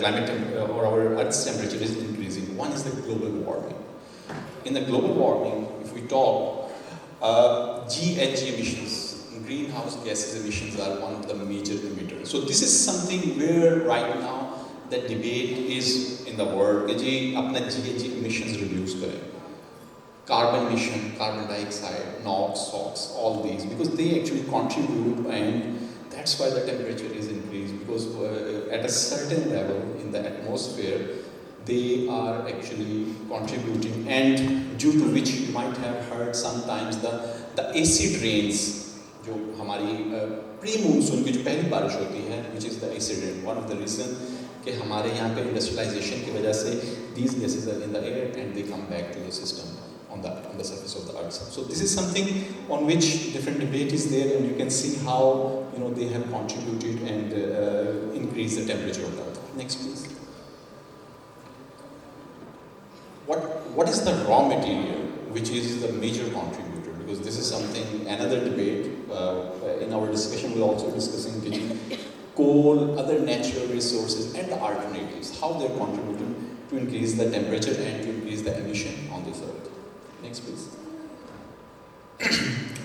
or our Earth's temperature is increasing. One is the global warming. In the global warming, if we talk, GHG emissions, greenhouse gases emissions are one of the major emitters. So this is something where right now the debate is in the world کہ جی اپنا GHG emissions reduce کریں. Carbon emission, carbon dioxide, NOx, SOx, all these, because they actually contribute, and that's why the temperature is increased, because at a certain level in the atmosphere, they are actually contributing, and due to which you might have heard sometimes the acid rains, جو ہماری پری monsoon کی جو پہلی بارش ہوتی ہے, which is the acid rain, one of the reason کہ ہمارے یہاں پہ انڈسٹریلائزیشن کی وجہ سے these gases are in the air and they come back to the system on the surface of the earth. So this is something on which different debate is there, and you can see how they have contributed and increased the temperature of the earth. Next please. What is the raw material which is the major contributor? Because this is something, another debate. In our discussion we're also discussing coal, other natural resources and the alternatives, how they're contributing to increase the temperature and to increase the emission on this earth. Next please.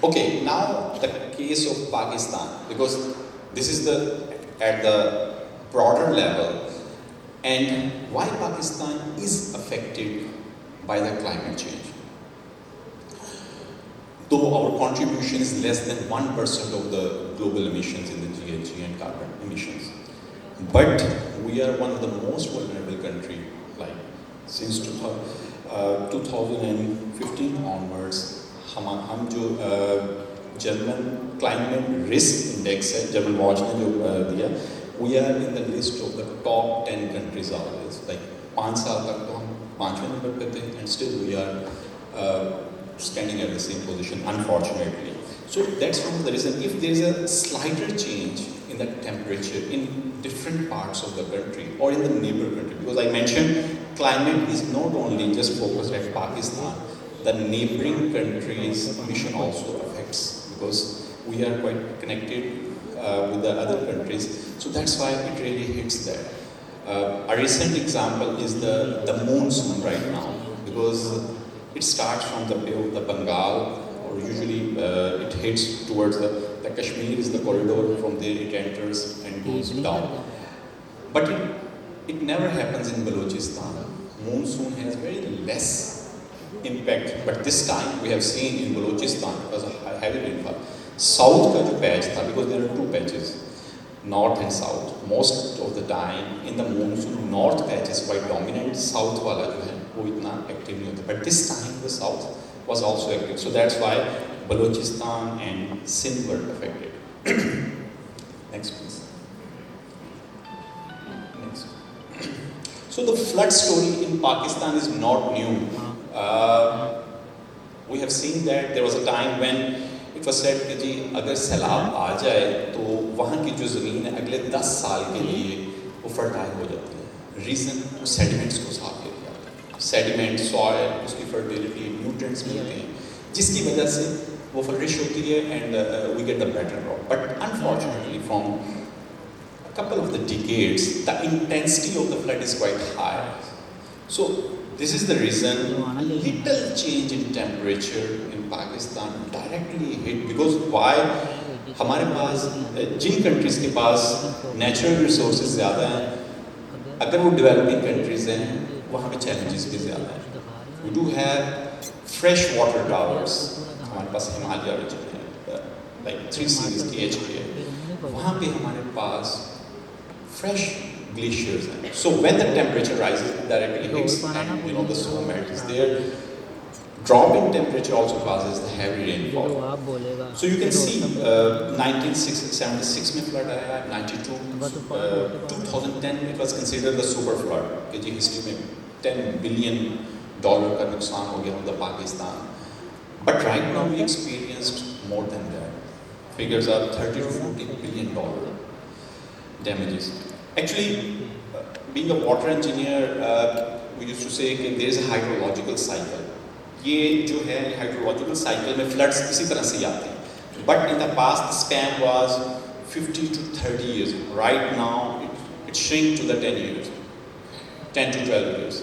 Okay, now the case of Pakistan, because this is at the broader level, and why Pakistan is affected by the climate change. Though our contribution is less than 1% of the global emissions in the GHG and carbon emissions, but we are one of the most vulnerable country, like since 2015 onwards. ہم جو German climate risk index ہے, German watch نے جو دیا, we are in the list of the top 10 countries always. Like 5 سال تک تو ہم 5ویں نمبر پہ تھے, and still we are standing at the same position, unfortunately. So that's one of the reasons. If there is a slighter change in the temperature in different parts of the country or in the neighbor country, because I mentioned climate is not only just focused at Pakistan, the neighboring countries' emission also affects, because we are quite connected with the other countries. So that's why it really hits there. A recent example is the monsoon right now, because it starts from the Bay of the Bengal, or usually it hits towards the Kashmir is the corridor, from there it enters and goes down. But it never happens in Balochistan. Monsoon has very less impact, but this time we have seen in Balochistan, because of heavy rainfall, south ka jo patch tha, because there are two patches, north and south. Most of the time in the monsoon, north patch is quite dominant, south wala jo hai wo itna active nahi hota, but this time the south was also active. So that's why Balochistan and Sindh were affected. Next please. Next. So the flood story in Pakistan is not new. We have seen that there was a time when it was said کہ جی اگر سیلاب آ جائے تو وہاں کی جو زمین ہے اگلے 10 سال کے لیے وہ فرٹائل ہو جاتی ہے. ریزن وہ سیڈیمنٹس کو صاف کیا جاتا ہے, سیڈیمنٹ, سوائل, اس کی فرٹیلیٹی, نیوٹرینٹس ملتے ہیں, جس کی وجہ سے وہ فلرش ہوتی ہے and we get the better crop. But unfortunately from couple of the decades, the intensity of the flood is quite high. So this is the reason little change in temperature in Pakistan directly hit, because why? ہمارے پاس جن countries کے پاس natural resources زیادہ ہیں, اگر وہ developing countries ہیں وہاں پہ چیلنجز بھی زیادہ ہیں. We do have fresh water towers, ہمارے پاس ہمالیہ ریجن ہے, like 3 series KHK, وہاں پہ ہمارے پاس fresh glaciers ہیں. So when the temperature rises, it directly hits, and the snow melt is there. Drop in temperature also causes the heavy rainfall. So you can see 1976 میں flood آیا, 92, 2010 it was considered the super flood, کہ جی history میں $10 billion کا نقصان ہو گیا ہوتا Pakistan. But right now we experienced more than that. Figures are $30 to $40 billion damages. Actually, being a water engineer, we used to say that there is a hydrological cycle. یہ جو ہے hydrological cycle میں floods اسی طرح سے آتے ہیں. But in the past, the span was 50 to 30 years. Right now, it shrank to the 10 years. 10 to 12 years.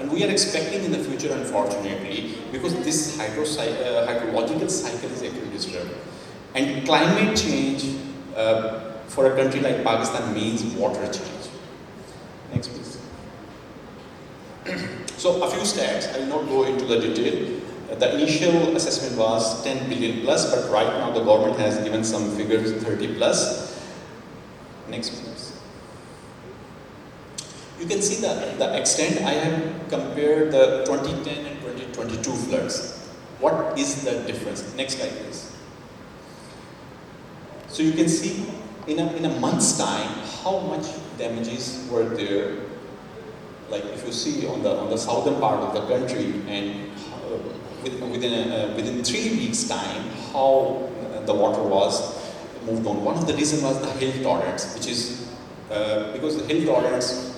And we are expecting in the future, unfortunately, because this hydrological cycle is actually disturbed. And climate change for a country like Pakistan means water change. Next, please. So a few stats, I will not go into the detail. The initial assessment was 10 billion plus, but right now the government has given some figures, 30 plus. Next, please. You can see the extent. I have compared the 2010 and 2022 floods. What is the difference? Next slide, please. So you can see in a month's time how much damages were there. Like if you see on the southern part of the country, and within 3 weeks' time, how the water was moved on. One of the reasons was the hill torrents, which is because the hill torrents,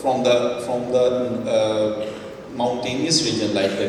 from the mountainous region like the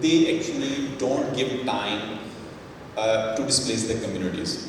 they actually don't give time to displace the communities.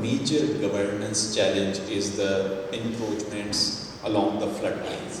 major governance challenge is the encroachments along the floodplains.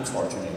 unfortunately.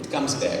it comes back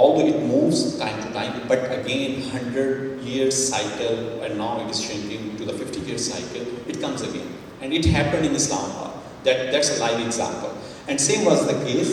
Although it moves time to time, but again 100-year cycle, and now it is changing to the 50-year cycle, it comes again. And it happened in Islamabad. That's a live example. And same was the case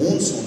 monsoon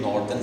northern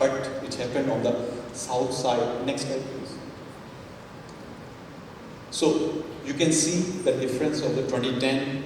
but it happened on the south side. Next slide please. So you can see the difference of the 2010,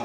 up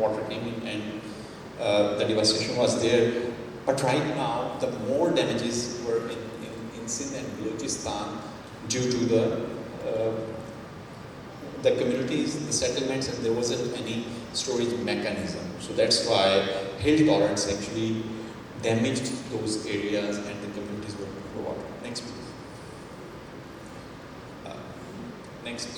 water came in and the devastation was there. But right now the more damages were in Sindh and Balochistan due to the communities, the settlements, and there wasn't any storage mechanism. So that's why hill torrents actually damaged those areas and the communities were under water. Next please. Next.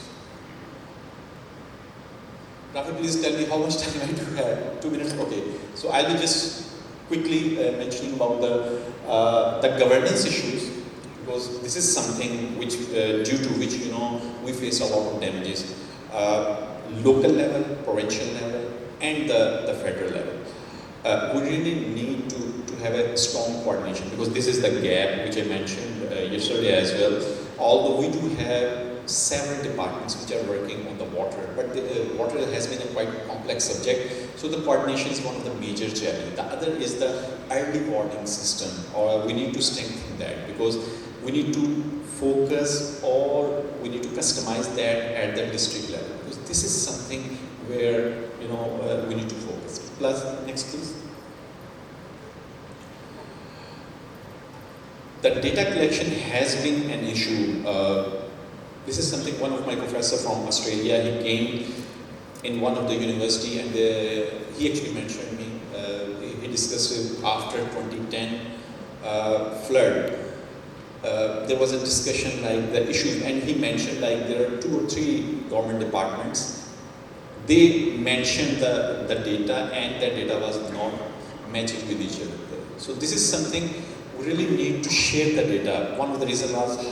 Rafi, please tell me how much time I do have. 2 minutes? Okay. So I'll be just quickly mentioning about the governance issues, because this is something which, due to which, we face a lot of damages. Local level, provincial level, and the federal level. We really need to have a strong coordination, because this is the gap which I mentioned yesterday as well. Although we do have several departments which are working on the water, but the water has been a quite complex subject, so the coordination is one of the major challenges. The other is the early warning system, or we need to strengthen that, because we need to focus or we need to customize that at the district level, because this is something where we need to focus. Plus, next please. The data collection has been an issue. This is something one of my professors from Australia, he came in one of the university, and he actually mentioned me, he discussed it after 2010 flood. There was a discussion like the issue, and he mentioned like there are 2 or 3 government departments. They mentioned the data, and that data was not matching with each other. So this is something we really need to share the data. One of the reasons was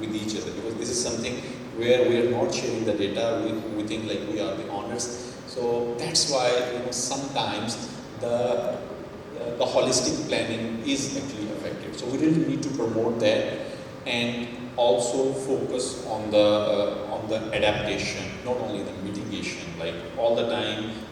with each other, because this is something where we are not sharing the data. We think like we are the owners. So that's why sometimes the holistic planning is actually affected. So we really need to promote that. and also focus on the adaptation, not only the mitigation. Like all the time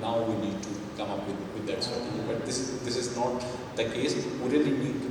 now we need to come up with that strategy. But this is not the case. We really need to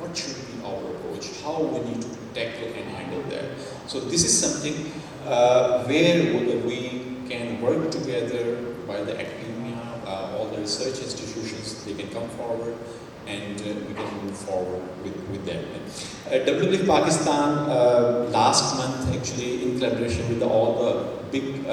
What should be our approach? How we need to tackle and handle that? So this is something where we can work together by the academia, all the research institutions. They can come forward and we can move forward with that. WWF Pakistan last month actually in collaboration with all the big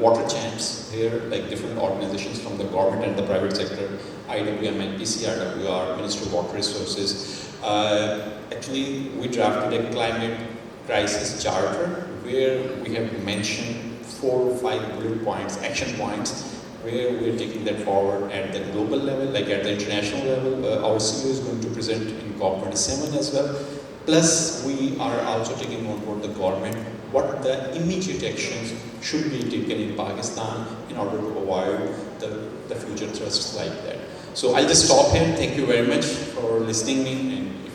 water champs here, like different organizations from the government and the private sector, IWM and PCRWR, Ministry of Water Resources, actually we drafted a climate crisis charter where we have mentioned 4 or 5 bullet points, action points, where we're taking that forward at the global level, like at the international level. Our CEO is going to present in COP27 as well. Plus, we are also taking on board the government what the immediate actions should be taken in Pakistan in order to avoid the future thrusts like that. So I'll just stop here. Thank you very much for listening me. And if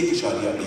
1.1.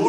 2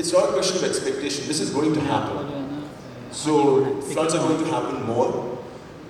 it's not a question of expectation. This is going to happen. So floods are going to happen more.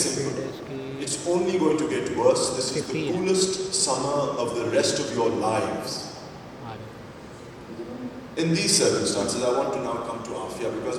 simple. It's only going to get worse. This is the coolest summer of the rest of your lives. In these circumstances, I want to now come to Afia because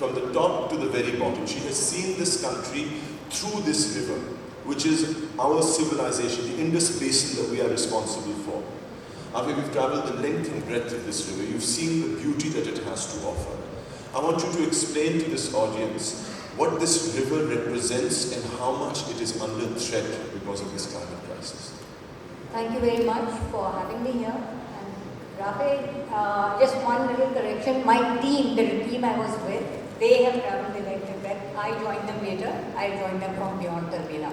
from the top to the very bottom. She has seen this country through this river, which is our civilization, the Indus basin that we are responsible for. Afia, we've traveled the length and breadth of this river. You've seen the beauty that it has to offer. I want you to explain to this audience what this river represents and how much it is under threat because of this climate crisis. Thank you very much for having me here. And Rafe, just one little correction. My team, the team I was with, they have traveled the length and breadth. I joined them later. I joined them from beyond Tarbela.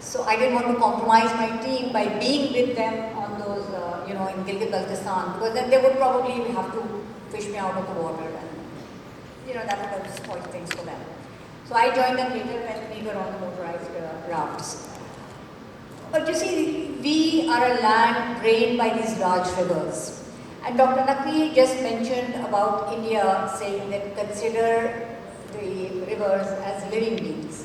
so I didn't want to compromise my team by being with them on those, in Gilgit-Baltistan, because then they would probably have to fish me out of the water, and that would have spoiled things for them. So I joined them later when we were on the motorized rafts. But you see, we are a land drained by these large rivers. And Dr. Naqvi just mentioned about India saying that consider the rivers as living beings.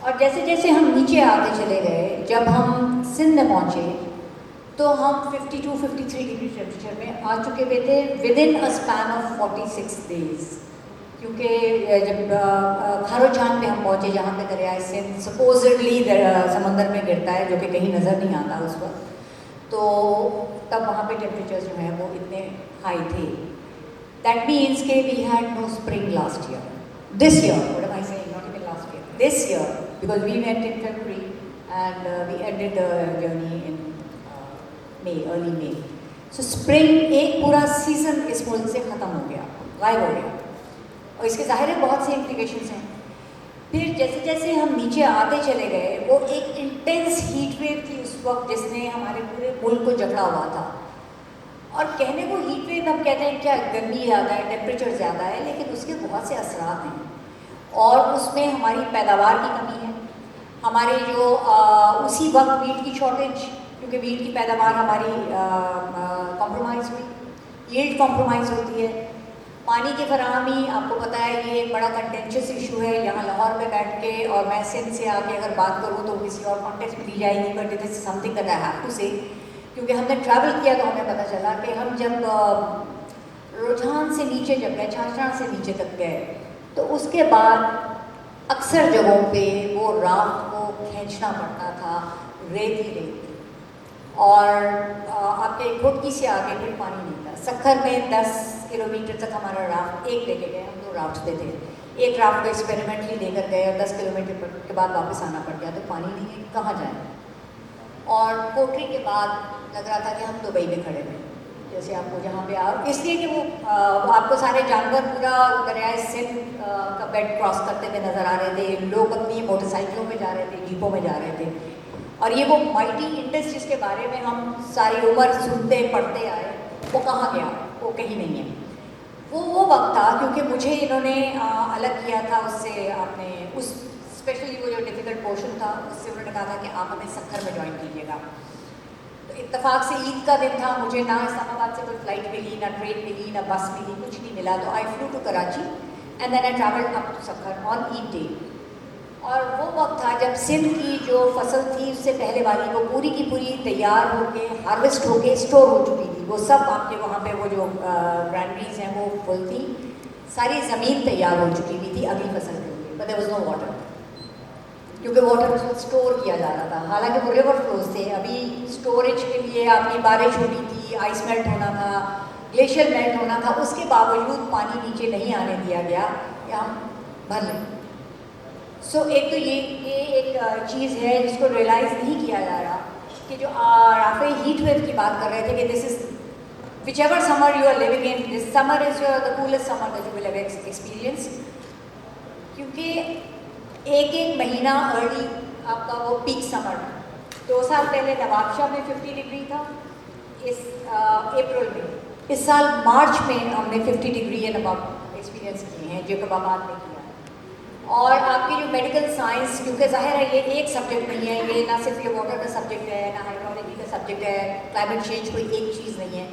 اور جیسے جیسے ہم نیچے آتے چلے گئے, جب ہم سندھ میں پہنچے تو ہم 52-53 ڈگری ٹیمپریچر میں آ چکے ہوئے تھے with in a span of 46 days. کیونکہ جب کھاروچان پہ ہم پہنچے جہاں پہ دریائے سندھ سپوزڈلی سمندر میں گرتا ہے, جو کہ کہیں نظر نہیں آتا اس وقت, تو تب وہاں پہ ٹیمپریچر جو ہے وہ اتنے ہائی تھے. دیٹ مینس کہ we had no spring last year. This year, what am I saying, not even last year, this year, because we went in February and we ended the journey in May, early May. So spring ایک پورا season اس ملک سے ختم ہو گیا, غائب ہو گیا, اور اس کے ظاہر ہے بہت سی امپلیکیشنس ہیں. پھر جیسے جیسے ہم نیچے آتے چلے گئے, وہ ایک انٹینس ہیٹ ویو تھی اس وقت جس نے ہمارے پورے ملک کو جکڑا ہوا تھا. اور کہنے کو ہیٹ ویو ہم کہتے ہیں کیا گرمی زیادہ ہے, ٹیمپریچر زیادہ ہے, لیکن اس کے بہت سے اثرات ہیں. اور اس میں ہماری پیداوار کی کمی ہے, ہمارے جو اسی وقت ویٹ کی شارٹیج, کیونکہ ویٹ کی پیداوار ہماری کمپرومائز ہوئی, ییلڈ کمپرومائز ہوتی ہے. پانی کی فراہمی آپ کو پتہ ہے یہ ایک بڑا کنٹینشیس ایشو ہے. یہاں لاہور میں بیٹھ کے اور میں سندھ سے آ کے اگر بات کروں تو کسی اور کانٹیکسٹ میں دی جائے گی, but it is something that I have to say, کیونکہ ہم نے ٹریول کیا تو ہمیں پتہ چلا کہ ہم جب رجحان سے نیچے جب گئے, چھاچھڑا سے نیچے تک گئے, تو اس کے بعد اکثر جگہوں پہ وہ رافٹ کو کھینچنا پڑتا تھا, ریت ہی ریت, اور آپ کے گھٹکی سے آگے پھر پانی نہیں تھا. سکھر میں 10 کلومیٹر تک ہمارا رافٹ ایک لے کے گئے, ہم 2 رافٹ پہ تھے. ایک رافٹ کو ایکسپیریمنٹلی لے کر گئے اور 10 کلومیٹر کے بعد واپس آنا پڑ گیا, تو پانی نہیں ہے, کہاں جائیں. اور کوٹری کے بعد لگ رہا تھا کہ ہم دبئی میں کھڑے ہوئے, جیسے آپ کو جہاں پہ اس لیے کہ وہ آپ کو سارے جانور پورا دریائے سندھ کا بیڈ کراس کرتے ہوئے نظر آ رہے تھے. لوگ اپنی موٹر سائیکلوں میں جا رہے تھے, جیپوں میں جا رہے تھے. اور یہ وہ مائٹی انڈس جس کے بارے میں ہم ساری عمر سنتے پڑھتے آئے, وہ کہاں گیا, وہ کہیں نہیں ہے. وہ وقت تھا, کیونکہ مجھے انہوں نے الگ کیا تھا اس سے, آپ نے اس اسپیشلی وہ جو ڈیفیکلٹ پورشن تھا اس سے انہوں نے کہا تھا کہ آپ ہمیں سکھر میں جوائن کیجیے گا. تو اتفاق سے عید کا دن تھا, مجھے نہ اسلام آباد سے کوئی فلائٹ ملی, نہ ٹرین ملی, نہ بس ملی, کچھ نہیں ملا. تو I flew to Karachi and then I travelled up to Sukkur on Eid day. اور وہ وقت تھا جب سندھ کی جو فصل تھی اس سے پہلے والی وہ پوری کی پوری تیار ہو کے, ہارویسٹ ہو کے اسٹور ہو چکی تھی. وہ سب آپ کے وہاں پہ وہ جو گرینڈریز ہیں وہ فل تھی, ساری زمین تیار ہو چکی ہوئی تھی اگلی فصل کے لیے, but there was no water, کیونکہ واٹر اس وقت اسٹور کیا جا رہا تھا. حالانکہ وہ ریور فلوز تھے, ابھی اسٹوریج کے لیے آپ کی بارش ہونی تھی, آئس میلٹ ہونا تھا, گلیشیئر میلٹ ہونا تھا, اس کے باوجود پانی نیچے نہیں آنے دیا گیا کہ ہم بھر لیں. سو ایک تو یہ ایک چیز ہے جس کو ریئلائز نہیں کیا جا رہا, کہ جو آپ ہیٹ ویو کی بات کر رہے تھے کہ this is which ever summer you are living in, this summer is the coolest summer that you will ever experience. کیونکہ ایک مہینہ ارلی آپ کا وہ پیک سمر, 2 سال پہلے نواب شاہ میں 50 ڈگری تھا, اس اپریل میں. اس سال مارچ میں ہم نے 50 ڈگری اینڈ ابو ایکسپیرئنس کیے ہیں, جو کہ آباد میں کیا ہے. اور آپ کی جو میڈیکل سائنس, کیونکہ ظاہر ہے یہ ایک سبجیکٹ نہیں ہے, یہ نہ صرف یہ واٹر کا سبجیکٹ ہے, نہ ہائیڈرولوجی کا سبجیکٹ ہے, کلائمیٹ چینج کوئی ایک چیز نہیں ہے.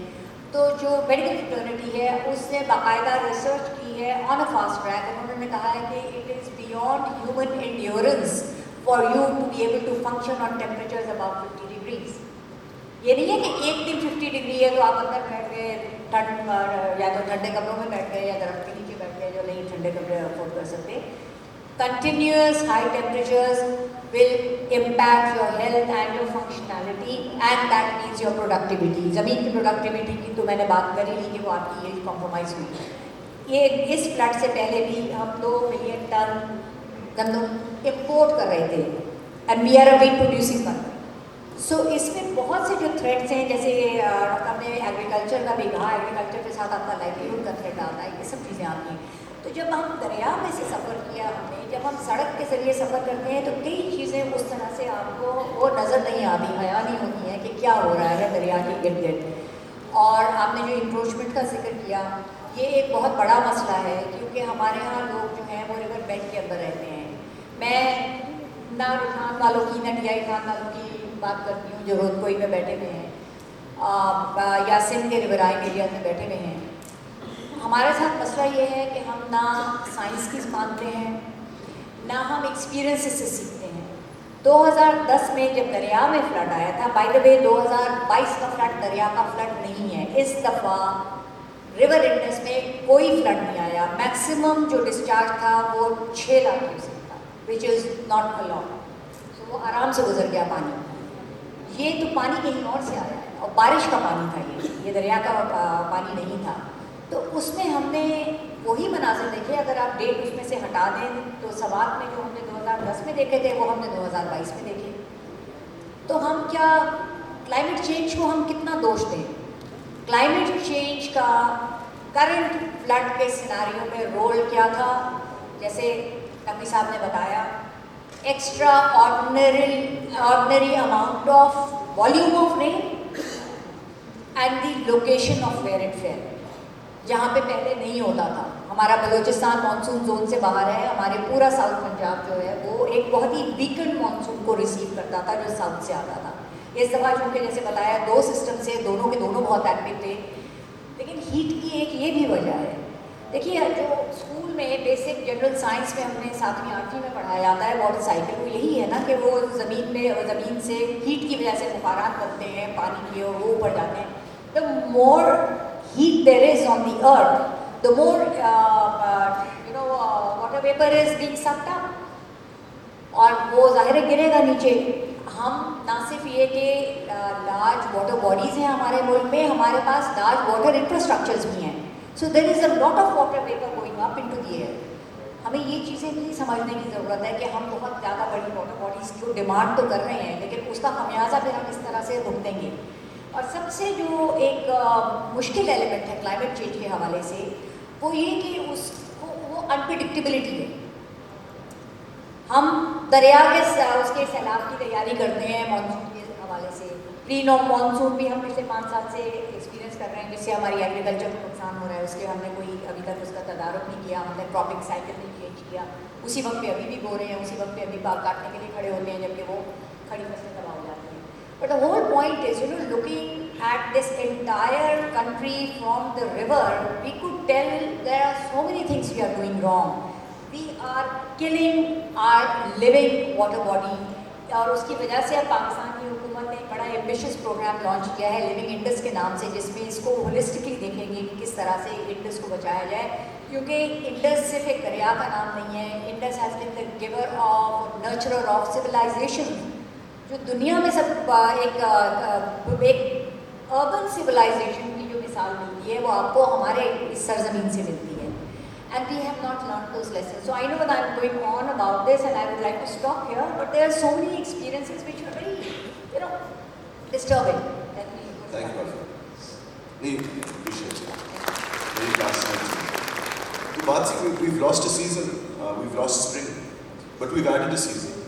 تو جو میڈیکل فٹرنیٹی ہے اس نے باقاعدہ ریسرچ کی ہے آن اے فاسٹ ٹریک. انہوں نے کہا ہے کہ it is beyond human endurance for you to be able to function on temperatures about 50 degrees. یہ نہیں ہے کہ ایک دن 50 ڈگری ہے تو آپ اندر بیٹھ گئے ٹھنڈ, یا تو ٹھنڈے کمروں میں بیٹھ گئے یا درخت کے نیچے بیٹھ گئے, جو نہیں ٹھنڈے کمرے افورڈ کر سکتے. Continuous high temperatures will impact your health and your functionality, and that means your productivity. زمین کی productivity کی تو میں نے بات کری لی کہ وہ آپ کی yield compromise ہوئی. یہ اس فلڈ سے پہلے بھی ہم 2 ملین ٹن گندم امپورٹ کر رہے تھے, and we are a wheat producing country. سو اس میں بہت سے جو تھریٹس ہیں, جیسے ہم نے ایگریکلچر کا بھی کہا, ایگریکلچر کے ساتھ آپ کا لائیولیہڈ کا تھریٹ آتا ہے, یہ سب چیزیں آتی ہیں. تو جب ہم دریا میں سے سفر کیا ہم نے, جب ہم سڑک کے ذریعے سفر کرتے ہیں تو کئی چیزیں اس طرح سے آپ کو وہ نظر نہیں آتی, حیا نہیں ہوتی ہیں کہ کیا ہو رہا ہے دریا کے ارد گرد. اور آپ نے جو انکروچمنٹ کا ذکر کیا, یہ ایک بہت بڑا مسئلہ ہے, کیونکہ ہمارے ہاں لوگ جو ہیں وہ ریور بیڈ کے اندر رہتے ہیں. میں نہ رجحان والوں کی نہ ڈی آئی خان والوں کی بات کرتی ہوں جو رود کوئی میں بیٹھے ہوئے ہیں, یا سندھ کے ریورائن ایریا میں بیٹھے ہوئے ہیں. ہمارے ساتھ مسئلہ یہ ہے کہ ہم نہ سائنس کی مانتے ہیں, نہ ہم ایکسپیرئنس سے سیکھتے ہیں. 2010 میں جب دریا میں فلڈ آیا تھا, بائی دا وے 2022 کا فلڈ دریا کا فلڈ نہیں ہے, اس دفعہ ریور انڈس میں کوئی فلڈ نہیں آیا. میکسیمم جو ڈسچارج تھا وہ 6 لاکھ کیوسیک تھا, وچ از ناٹ اے لاٹ. سو وہ آرام سے گزر گیا پانی. یہ تو پانی کہیں اور سے آیا ہے, اور بارش کا پانی تھا, یہ دریا کا پانی نہیں تھا. تو اس میں ہم نے وہی مناظر دیکھے. اگر آپ ڈیٹ اس میں سے ہٹا دیں تو سوات میں جو ہم نے 2010 میں دیکھے تھے وہ ہم نے 2022 میں دیکھے. تو ہم کیا کلائمیٹ چینج کو ہم کتنا دوش دیں؟ کلائمیٹ چینج کا کرنٹ فلڈ کے سیناریوں میں رول کیا تھا؟ جیسے نقوی صاحب نے بتایا, extraordinary amount of volume of rain and the location of where it fell, جہاں پہ پہلے نہیں ہوتا تھا. ہمارا بلوچستان مانسون زون سے باہر ہے, ہمارے پورا ساؤتھ پنجاب جو ہے وہ ایک بہت ہی ویکنڈ مانسون کو ریسیو کرتا تھا جو ساؤتھ سے آتا تھا. اس دفعہ چونکہ جیسے بتایا 2 سسٹم سے دونوں کے دونوں بہت ایکٹیو تھے. لیکن ہیٹ کی ایک یہ بھی وجہ ہے. دیکھیے جو اسکول میں بیسک جنرل سائنس میں ہم نے 7ویں 8ویں میں پڑھایا جاتا ہے واٹر سائیکل, وہ یہی ہے نا کہ وہ زمین سے ہیٹ کی وجہ سے بخارات بنتے ہیں پانی کے, اور وہ اوپر جاتے ہیں. دا مور heat there is on the earth, the more water vapor is being sucked up, اور وہ ظاہر گرے گا نیچے. ہم نہ صرف یہ کہ لارج واٹر باڈیز ہیں ہمارے ملک میں, ہمارے پاس لارج واٹر انفراسٹرکچرز بھی ہیں. So there is a lot of water vapour going up in to the air. ہمیں یہ چیزیں بھی سمجھنے کی ضرورت ہے کہ ہم بہت زیادہ بڑی واٹر باڈیز کو ڈیمانڈ تو کر رہے ہیں, لیکن اس کا خمیازہ پھر ہم اس طرح سے بھگتیں گے. اور سب سے جو ایک مشکل ایلیمنٹ ہے کلائمیٹ چینج کے حوالے سے وہ یہ کہ اس کو وہ انپریڈکٹیبلٹی ہے. ہم دریا کے اس کے سیلاب کی تیاری کرتے ہیں مانسون کے حوالے سے. پری مانسون بھی ہم پچھلے 5 سال سے ایکسپیرینس کر رہے ہیں, جس سے ہماری ایگریکلچر کو نقصان ہو رہا ہے. اس کے ہم نے کوئی ابھی تک اس کا تدارک نہیں کیا, ہم نے کراپنگ سائیکل نہیں چینج کیا. اسی وقت پہ ابھی بھی بو رہے ہیں, اسی وقت پہ ابھی باغ کاٹنے کے لیے کھڑے ہوتے ہیں, جبکہ وہ کھڑی فصلیں تباہ ہو جاتی ہیں. But the whole point is, looking at this entire country from the river, we could tell there are so many things we are doing wrong. We are killing our living water body. اور اس کی وجہ سے اب پاکستان کی حکومت نے بڑا ambitious programme launch کیا ہے لیونگ انڈس کے نام سے, جس میں اس کو ہولسٹکلی دیکھیں گے کہ کس طرح سے انڈس کو بچایا جائے. کیونکہ انڈس صرف ایک دریا کا نام نہیں ہے. Indus has been the giver of nurturer of civilisation. جو دنیا میں سب ایک اربن سویلائزیشن کی جو مثال ملتی ہے وہ آپ کو ہمارے اس سرزمین سے ملتی ہے. And we have not learned those lessons. So I know that I'm going on about this and I would like to stop here, but there are so many experiences which are very, disturbing. Thank you. Nee, appreciate it. Very fascinating. The baat si we've lost a season, we've lost spring, but we've added a season.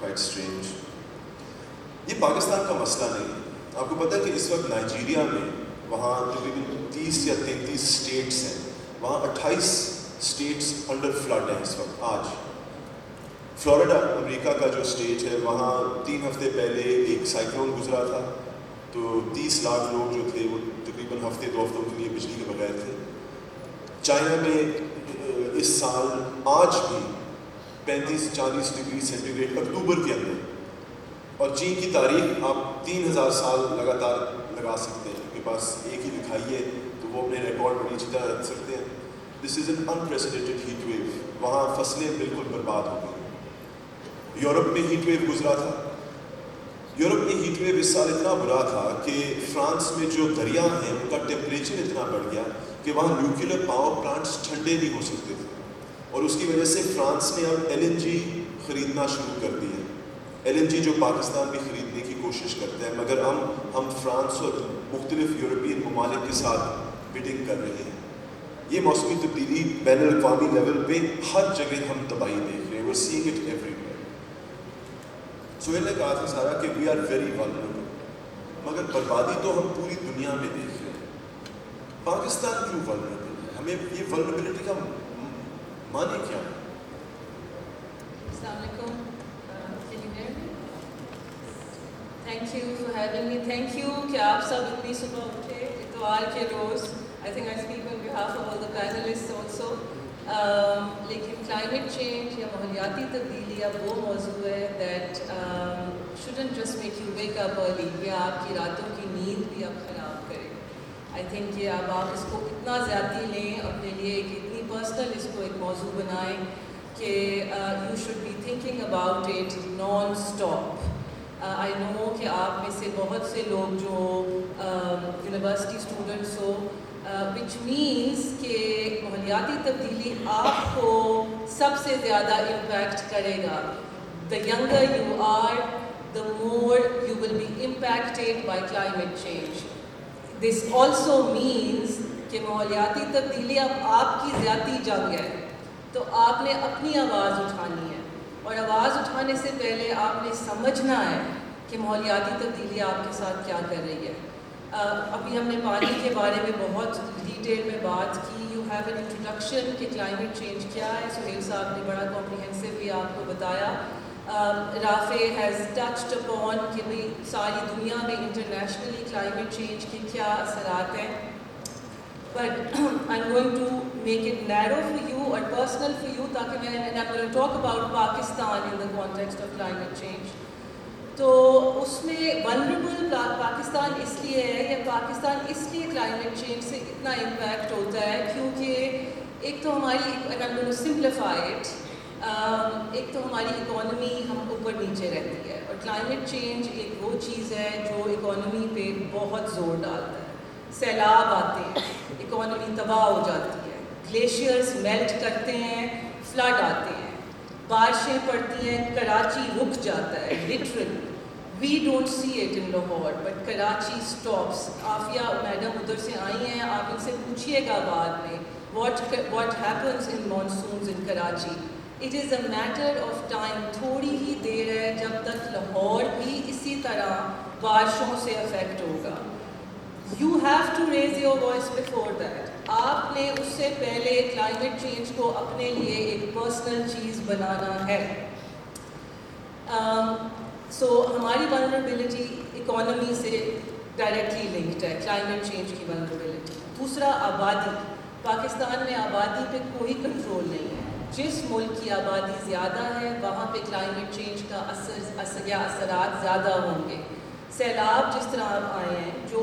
Quite strange. یہ پاکستان کا مسئلہ نہیں ہے. آپ کو پتہ ہے کہ اس وقت نائجیریا میں وہاں تقریباً 30 یا 33 اسٹیٹس ہیں, وہاں 28 اسٹیٹس انڈر فلڈ ہیں اس وقت. آج فلوریڈا امریکہ کا جو اسٹیٹ ہے وہاں 3 ہفتے پہلے ایک سائیکلون گزرا تھا, تو 30 لاکھ لوگ جو تھے وہ تقریباً ہفتے 2 ہفتوں کے لیے بجلی کے بغیر تھے. چائنا میں اس سال آج بھی 35-40 ڈگری سینٹی گریڈ اکتوبر کے اندر, اور چین کی تاریخ آپ 3000 سال لگاتار لگا سکتے ہیں, ان کے پاس ایک ہی لکھائی ہے تو وہ اپنے ریکارڈ بڑی اچھی طرح رکھ سکتے ہیں. This is an unprecedented heat wave. وہاں فصلیں بالکل برباد ہو گئی. یورپ میں ہیٹ ویو گزرا تھا. یورپ میں ہیٹ ویو اس سال اتنا برا تھا کہ فرانس میں جو دریا ہیں ان کا ٹیمپریچر اتنا بڑھ گیا کہ وہاں نیوکلیر پاور پلانٹس ٹھنڈے نہیں ہو سکتے تھے, اور اس کی وجہ سے فرانس نے اب LNG خریدنا شروع کر دی ہے. LNG جو پاکستان بھی خریدنے کی کوشش کرتے ہیں, مگر ہم فرانس اور مختلف یورپین ممالک کے ساتھ بڈنگ کر رہے ہیں. یہ موسمی تبدیلی بین الاقوامی لیول پہ ہر جگہ ہم تباہی دیکھ رہے ہیں. we're seeing it everywhere. Sohail نے کہا تھا سارا کہ we are very vulnerable, مگر بربادی تو ہم پوری دنیا میں دیکھ رہے ہیں. پاکستان کیوں vulnerable ہے؟ ہمیں یہ vulnerability کا معنی کیا ہے؟ السلام علیکم. Can you hear me? Thank you for having me. Thank you کہ آپ سب اتنی صبح اٹھے اتوار کے روز. I think I speak on behalf of all the panelists also. لیکن climate change یا ماحولیاتی تبدیلی اب وہ موضوع ہے that shouldn't just make you wake up early. یہ آپ کی راتوں کی نیند بھی اب خراب کرے. I think یہ اب آپ اس کو اتنا زیادتی لیں اپنے لیے کہ اتنی پرسنل اس کو ایک موضوع بنائیں کہ you should be thinking about it non-stop. I know کہ آپ میں سے بہت سے لوگ جو university students who which means کہ ماحولیاتی تبدیلی آپ کو سب سے زیادہ امپیکٹ کرے گا. The younger you are, the more you will be impacted by climate change. This also means کہ ماحولیاتی تبدیلی اب آپ کی ذاتی جنگ ہے, تو آپ نے اپنی آواز اٹھانی ہے, اور آواز اٹھانے سے پہلے آپ نے سمجھنا ہے کہ ماحولیاتی تبدیلی آپ کے ساتھ کیا کر رہی ہے. ابھی ہم نے پانی کے بارے میں بہت ڈیٹیل میں بات کی. یو ہیو این انٹروڈکشن کہ کلائمیٹ چینج کیا ہے. سہیل صاحب نے بڑا کمپریہنسولی آپ کو بتایا. رافع ہیز ٹچڈ اپون کہ بھئی ساری دنیا میں انٹرنیشنلی کلائمیٹ چینج کے کیا اثرات ہیں. But I'm going to make it narrow for you or personal for you, تاکہ میں and I'm going to talk about Pakistan in the context of climate change. تو اس میں vulnerable پاکستان اس لیے ہے, یا پاکستان اس لیے climate change سے اتنا impact ہوتا ہے کیونکہ ایک تو ہماری and I'm going to simplify it, ایک تو ہماری اکانومی ہم اوپر نیچے رہتی ہے, اور climate change ایک وہ چیز ہے جو اکانومی پہ بہت زور ڈالتا ہے. سیلاب آتے ہیں, اکانومی تباہ ہو جاتی ہے, گلیشیئرز میلٹ کرتے ہیں, فلڈ آتے ہیں, بارشیں پڑتی ہیں, کراچی رک جاتا ہے literally. We don't see it in Lahore but Karachi stops. Aafia madam ادھر سے آئی ہیں, آپ ان سے پوچھیے گا بعد میں what happens in monsoons in Karachi. It is a matter of time, تھوڑی ہی دیر ہے جب تک لاہور بھی اسی طرح بارشوں سے افیکٹ ہوگا. You have to raise your voice before that. آپ نے اس سے پہلے climate change کو اپنے لیے ایک personal چیز بنانا ہے. So ہماری vulnerability economy سے directly linked ہے, climate change کی vulnerability. دوسرا آبادی. پاکستان میں آبادی پہ کوئی کنٹرول نہیں ہے. جس ملک کی آبادی زیادہ ہے وہاں پہ climate change کا اثرات زیادہ ہوں گے. سیلاب جس طرح آئے ہیں, جو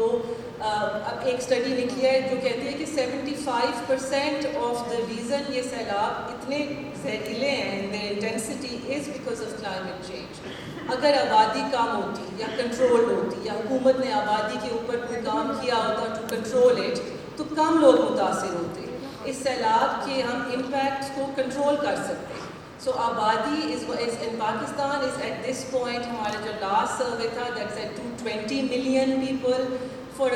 اب ایک اسٹڈی نکلی ہے جو کہتی ہے کہ 75% آف دا ریزن یہ سیلاب اتنے زہریلے ہیں ان their intensity is because of climate change. اگر آبادی کم ہوتی یا کنٹرول ہوتی, یا حکومت نے آبادی کے اوپر کوئی کام کیا ہوتا ٹو کنٹرول اٹ, تو کم لوگ متاثر ہوتے. اس سیلاب کے ہم امپیکٹس کو کنٹرول کر سکتے. So آبادی is in Pakistan is at this point, ہمارا جو last survey تھا that's at 220 million people for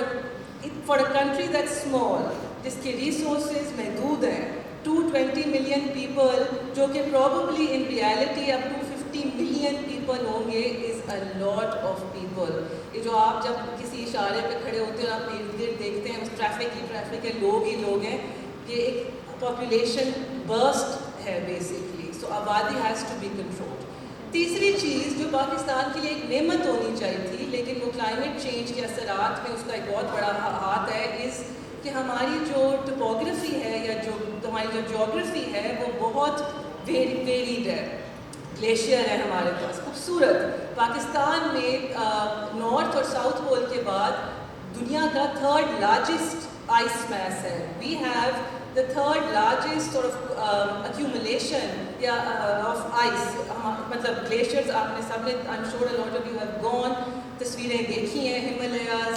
a country that's small, جس کے resources محدود ہیں. 220 million people جو کہ probably in reality اب 250 million people ہوں گے is a lot of people. یہ جو آپ جب کسی اشارے پہ کھڑے ہوتے ہیں اور آپ ارد گرد دیکھتے ہیں ٹریفک ہے, لوگ ہی لوگ ہیں, یہ ایک population burst ہے basically. So آبادی has to be controlled. تیسری چیز جو پاکستان کے لیے ایک نعمت ہونی چاہیے تھی لیکن وہ کلائمیٹ چینج کے اثرات میں اس کا ایک بہت بڑا ہاتھ ہے, اس کہ ہماری جو ٹپوگرافی ہے یا جو ہماری جو جیوگرافی ہے وہ بہت ویریڈ ہے. گلیشیئر ہے ہمارے پاس خوبصورت. پاکستان میں نارتھ اور ساؤتھ پول کے بعد دنیا کا 3rd largest آئس میس ہے. We have the 3rd largest sort of accumulation of ice. مطلب گلیشیئرز آپ نے سب نے I'm sure a lot of you have gone, تصویریں دیکھی ہیں ہمالیاز,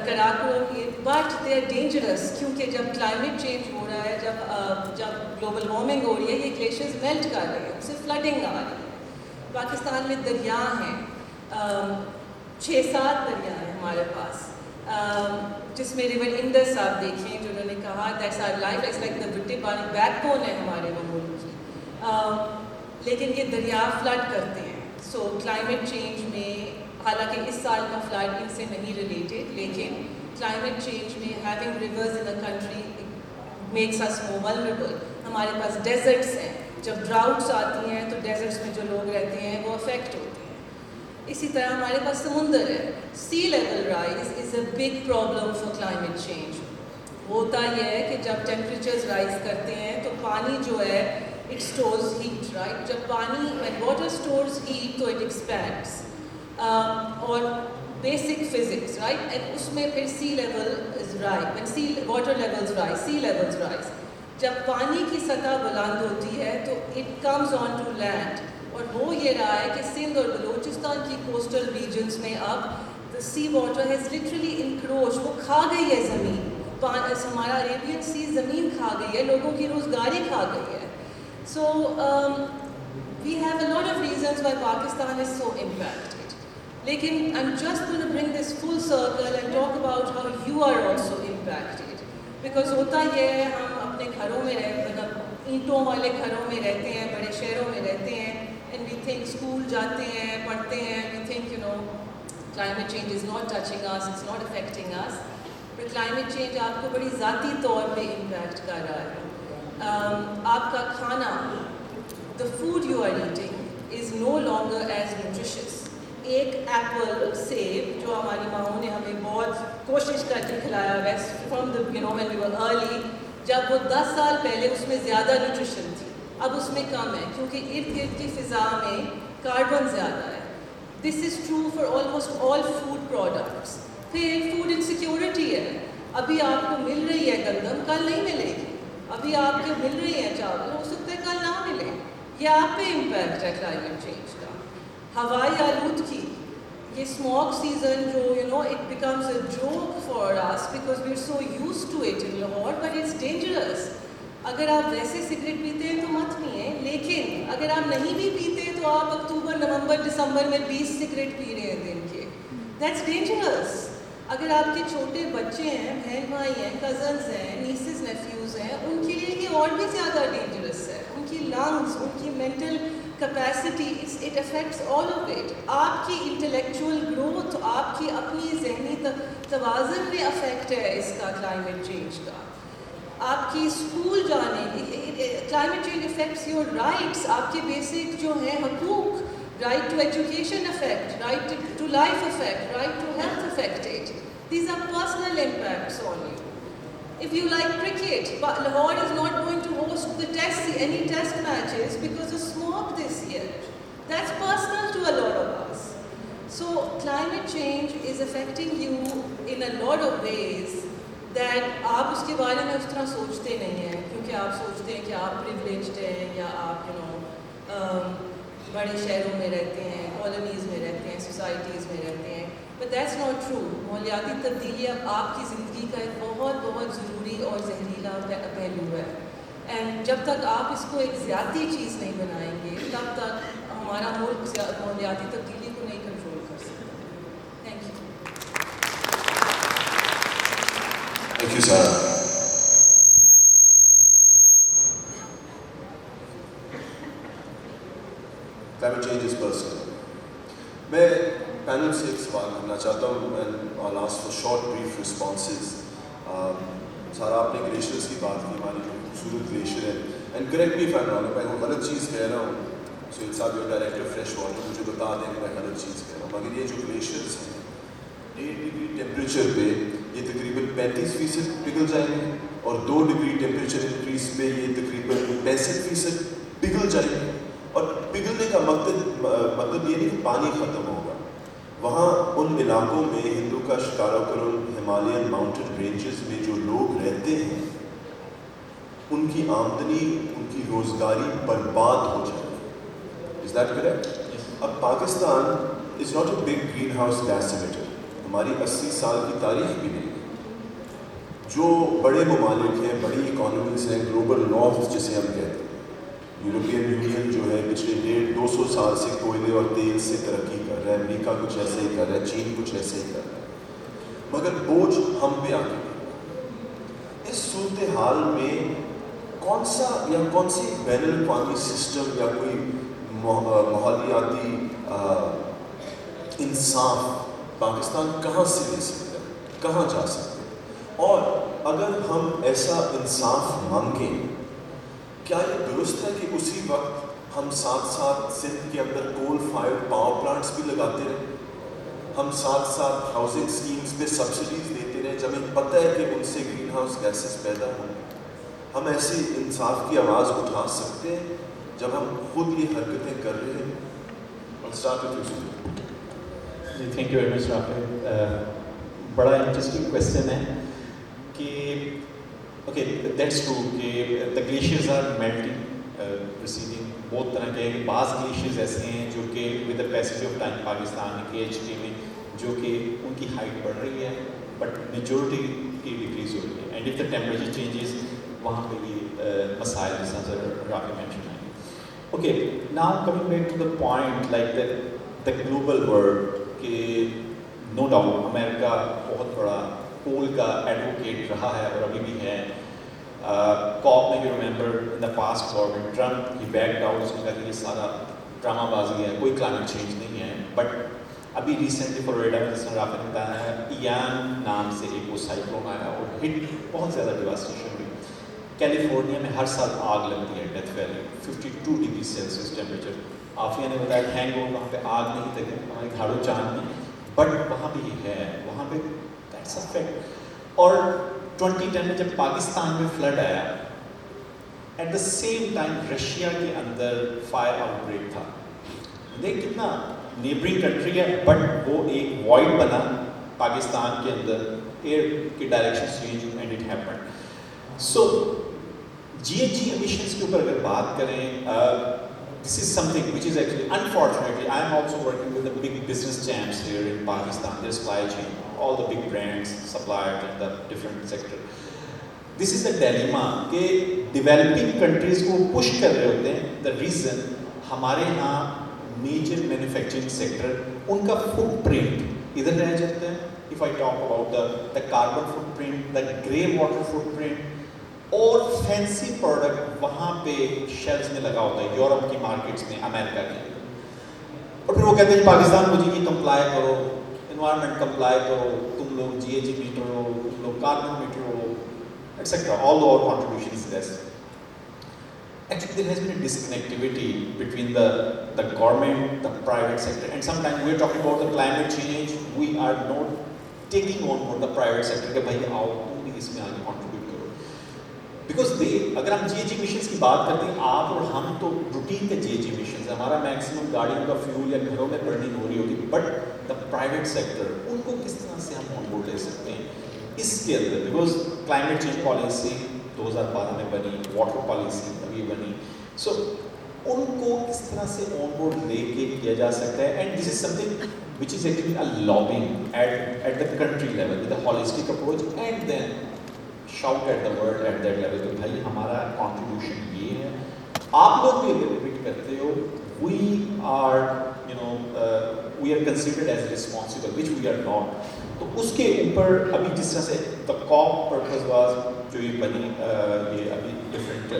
کراکوم کی, but they are dangerous کیونکہ جب کلائمیٹ چینج ہو رہا ہے, جب گلوبل وارمنگ ہو رہی ہے, یہ گلیشیئرز میلٹ کر رہے ہیں, اس سے فلڈنگ آ رہی ہے. پاکستان میں دریا ہیں, 6-7 دریا ہیں ہمارے پاس, جس میں ریور انڈس آپ دیکھیں جو انہوں نے کہا that's our life, it's like the بٹی پانی بیک بون ہے ہمارے ملک کی. لیکن یہ دریا فلڈ کرتے ہیں. سو کلائمیٹ چینج میں حالانکہ اس سال کا فلڈ ان سے نہیں ریلیٹڈ, لیکن کلائمیٹ چینج میں having rivers in a country makes us more vulnerable. ہمارے پاس ڈیزرٹس ہیں, جب ڈراؤٹس آتی ہیں تو ڈیزرٹس میں جو لوگ رہتے ہیں وہ افیکٹ ہوتے ہیں. اسی طرح ہمارے پاس سمندر ہے. Sea level rise is a big problem for climate change. ہوتا یہ ہے کہ جب ٹیمپریچرز رائز کرتے ہیں تو پانی جو ہے اٹ اسٹورز ہیٹ, رائٹ. جب پانی وین واٹر اسٹورز ہیٹ تو اٹ ایکسپینڈس, اور بیسک فزکس, رائٹ. اینڈ اس میں پھر sea level is rise, when sea water levels rise, sea levels rise. جب پانی کی سطح بلند ہوتی ہے تو it comes on to land, اور ہو یہ رہا ہے کہ سندھ اور بلوچستان کی کوسٹل ریجنس میں اب دا سی واٹر ہیز لٹرلی انکروچ, وہ کھا گئی ہے زمین. ہمارا عریبین سی زمین کھا گئی ہے, لوگوں کی روزگاری کھا گئی ہے. So we have a lot of reasons why Pakistan is so impacted. لیکن I am just going to bring this full circle and talk about how you are also impacted. Because ہوتا یہ ہے, ہم اپنے گھروں میں مطلب اینٹوں والے گھروں میں رہتے ہیں, بڑے شہروں میں رہتے ہیں, اینڈ وی تھنک اسکول جاتے ہیں, پڑھتے ہیں, we think climate change is not touching us, it's not affecting us. But climate change آپ کو بڑی ذاتی طور پہ امپیکٹ کر رہا ہے. آپ کا کھانا, the food you are eating is no longer as nutritious. ایک ایپل, سیب جو ہماری ماؤں نے ہمیں بہت کوشش کر کے کھلایا, waste from the when we were early, جب وہ 10 سال پہلے اس میں زیادہ نیوٹریشن تھی, اب اس میں کم ہے کیونکہ ارد گرد کی فضا میں کاربن زیادہ ہے. This is true for almost all food products. پھر فوڈ انسیکیورٹی ہے, ابھی آپ کو مل رہی ہے گندم, کل نہیں ملے گی. ابھی آپ کو مل رہی ہے چاول, ہو سکتا ہے کل نہ ملے. یہ آپ پہ امپیکٹ ہے کلائمیٹ چینج کا. ہوائی آلودگی, یہ اسموک سیزن جو it becomes a joke for us because we're so used to it in Lahore, but it's dangerous. اگر آپ ویسے سگریٹ پیتے ہیں تو مت پئیں, لیکن اگر آپ نہیں بھی پیتے تو آپ اکتوبر, نومبر, دسمبر میں 20 سگریٹ پی رہے ہیں دن کے. That's dangerous. اگر آپ کے چھوٹے بچے ہیں, بہن بھائی ہیں, کزنز ہیں, نیسز نیفیوز ہیں, ان کے لیے یہ اور بھی زیادہ ڈینجرس ہے. ان کی لنگس, ان کی mental capacity, it affects all of it. آپ کی انٹلیکچوئل گروتھ, آپ کی اپنی ذہنی توازن میں افیکٹ ہے اس کا, کلائمیٹ چینج کا. آپ کی اسکول جانے, climate change affects your rights, آپ کے بیسک جو ہیں حقوق, right to education affect, right to life affect, right to health affected. These are personal impacts on you. If you like cricket, but Lahore is not going to host any test matches because of smoke this year. That's personal to a lot of us. So climate change is affecting you in a lot of ways that آپ اس کے بارے میں اس طرح سوچتے نہیں ہیں, کیونکہ آپ سوچتے ہیں کہ آپ پریولیجڈ ہیں, یا آپ بڑے شہروں میں رہتے ہیں, کالونیز میں رہتے ہیں, سوسائٹیز میں رہتے ہیں. But that's not true. ماحولیاتی تبدیلی اب آپ کی زندگی کا ایک بہت بہت ضروری اور زہریلا پہلو ہے. اینڈ جب تک آپ اس کو ایک ذاتی چیز نہیں بنائیں گے, تب تک ہمارا ملک ماحولیاتی تبدیلی کو نہیں کنٹرول کر سکتا. Thank you. Thank you, Sarah. Climate change is personal. میں پینل سے ایک سوال کرنا چاہتا ہوں, and I'll ask for short brief responses. سارا آپ نے گلیشیئرس کی بات کی, ہماری جو خوبصورت گلیشیئر ہے, and correct me if I am wrong, میں وہ غلط چیز کہہ رہا ہوں, سہیل صاحب جو ڈائریکٹر فریش واٹر مجھے بتا دیں کہ میں غلط چیز کہہ رہا ہوں. مگر یہ جو گلیشیئرس ہیں 1 ڈگری ٹیمپریچر پہ یہ تقریباً 35% پگھل جائیں گے, اور 2 ڈگری ٹیمپریچر انکریز پہ یہ تقریباً 65% پگھل جائیں گے. اور پگھلنے کا مطلب یہ نہیں کہ پانی ختم ہوگا. وہاں ان علاقوں میں ہندو کا شکاراکرم, ہمالیئن ماؤنٹین رینجز میں جو لوگ رہتے ہیں, ان کی آمدنی, ان کی روزگاری برباد ہو جائے گی. Is that correct? اب Pakistan is not a big greenhouse gas emitter. ہماری 80 سال کی تاریخ بھی نہیں. جو بڑے ممالک ہیں, بڑی اکانومیز ہیں, گلوبل نارتھ جسے ہم کہتے ہیں, یورپین یونین جو ہے پچھلے 150-200 سال سے کوئلے اور تیل سے ترقی کر رہا ہے, امریکہ کچھ ایسے ہی کر رہا ہے, چین کچھ ایسے ہی کر رہا ہے, مگر بوجھ ہم پہ آ کے. اس صورتحال میں کون سی بین الاقوامی سسٹم یا کوئی ماحولیاتی انصاف پاکستان کہاں سے لے سکتا ہے, کہاں جا سکتے ہیں؟ اور اگر ہم ایسا انصاف مانگیں, کیا یہ درست ہے کہ اسی وقت ہم ساتھ ساتھ سندھ کے اندر کول فائرڈ پاور پلانٹس بھی لگاتے رہے, ہم ساتھ ساتھ ہاؤسنگ اسکیمز پہ سبسڈیز دیتے رہے جب ہمیں پتہ ہے کہ ان سے گرین ہاؤس گیسز پیدا ہوں. ہم ایسی انصاف کی آواز اٹھا سکتے ہیں جب ہم خود یہ حرکتیں کر رہے ہیں. جی تھینک یو ویری مچ رافع. بڑا انٹرسٹنگ کویشچن ہے کہ اوکے دیٹس ٹرو کہ دا گلیشیئرز آر میلٹنگ ریسیڈنگ. بہت طرح کے بعض گلیشیئرز ایسے ہیں جو کہ with the passage of time Pakistan کے KHT میں جو کہ ان کی ہائٹ بڑھ رہی ہے بٹ میجورٹی کی ڈکریز ہو رہی ہے. And if the temperature changes وہاں پہ یہ مسائل جس طرح رافع مینشن آئیں گے. Okay now coming back to the point like the global world کہ نو ڈاؤٹ امریکہ بہت بڑا کول کا ایڈوکیٹ رہا ہے اور ابھی بھی ہے. کاپ میں you remember in the past government Trump he backed out, اس نے کہا کہ یہ سارا ڈرامہ بازی ہے, کوئی کلائمیٹ چینج نہیں ہے. بٹ ابھی ریسنٹلی فلوریڈا میں جس نے رافع نے بتایا ہے ایان نام سے ایک وہ سائیکلون آیا اور ہٹ بہت زیادہ ڈیواسٹیشن ہوئی. کیلیفورنیا میں ہر سال آگ لگتی ہے, death valley 52 degree Celsius temperature. Aafia نے بتایا تھینک گاڈ وہاں پہ آگ نہیں تھی ہمارے گھاڑو چاند میں, بٹ وہاں پہ یہ ہے, وہاں پہ دیٹس اے فیکٹ. اور 2010 میں جب پاکستان میں فلڈ آیا at the same time Russia کے اندر فائر آؤٹ بریک تھا. دیکھ کتنا نیبرنگ کنٹری ہے بٹ وہ ایک وائڈ بنا پاکستان کے اندر, ایئر کی direction change and it happened. So GHG emissions کے اوپر اگر بات کریں, this is something which is actually, unfortunately, I am also working with the big business champs here in Pakistan, their supply chain, all the big brands, suppliers in the different sector. This is the dilemma کہ developing countries کو push کر رہے ہوتے ہیں. The reason ہمارے ہاں major manufacturing sector ان کا foot print ادھر رہ جاتا ہے. If I talk about the carbon footprint, the grey water footprint, اور فینسی پروڈکٹ وہاں پہ شیلفز میں لگا ہوتا ہے یورپ کی مارکیٹس میں, امریکہ کی, اور پھر وہ کہتے ہیں پاکستان مجھے یہ کمپلائی کرو, انوائرمنٹ کمپلائی کرو, تم لوگ GHG میٹر ہو, تم لوگ کاربن میٹر ہو, etcetera, all our contribution is less. Actually there has been a disconnectivity between the government, the private sector, and sometimes we are talking about the climate change, we are not taking on board the private sector کہ بھائی آؤ تم بھی اس میں آگے contribute. Because اگر ہم GHG emissions کی بات کرتے ہیں, آپ اور ہم تو روٹین کے GHG emissions ہے, ہمارا میکسیمم گاڑیوں کا فیول یا گھروں میں برننگ ہو رہی ہوگی, بٹ دا پرائیویٹ سیکٹر ان کو کس طرح سے ہم آن بورڈ لے سکتے ہیں اس کے اندر. بیکاز کلائمیٹ چینج پالیسی 2012 میں بنی, واٹر پالیسی ابھی بنی, سو ان کو کس طرح سے آن بورڈ لے کے کیا جا سکتا ہے. And this is some thing which is actually a lobbying at the country level with a holistic approach, and then shout at the world at that level کہ بھائی ہمارا contribution یہ ہے, آپ لوگ بھی اگر ریپیٹ کرتے ہو, we are considered as responsible, which we are not. تو اس کے اوپر ابھی جس طرح سے the COP purpose was جو یہ بنی یہ ابھی different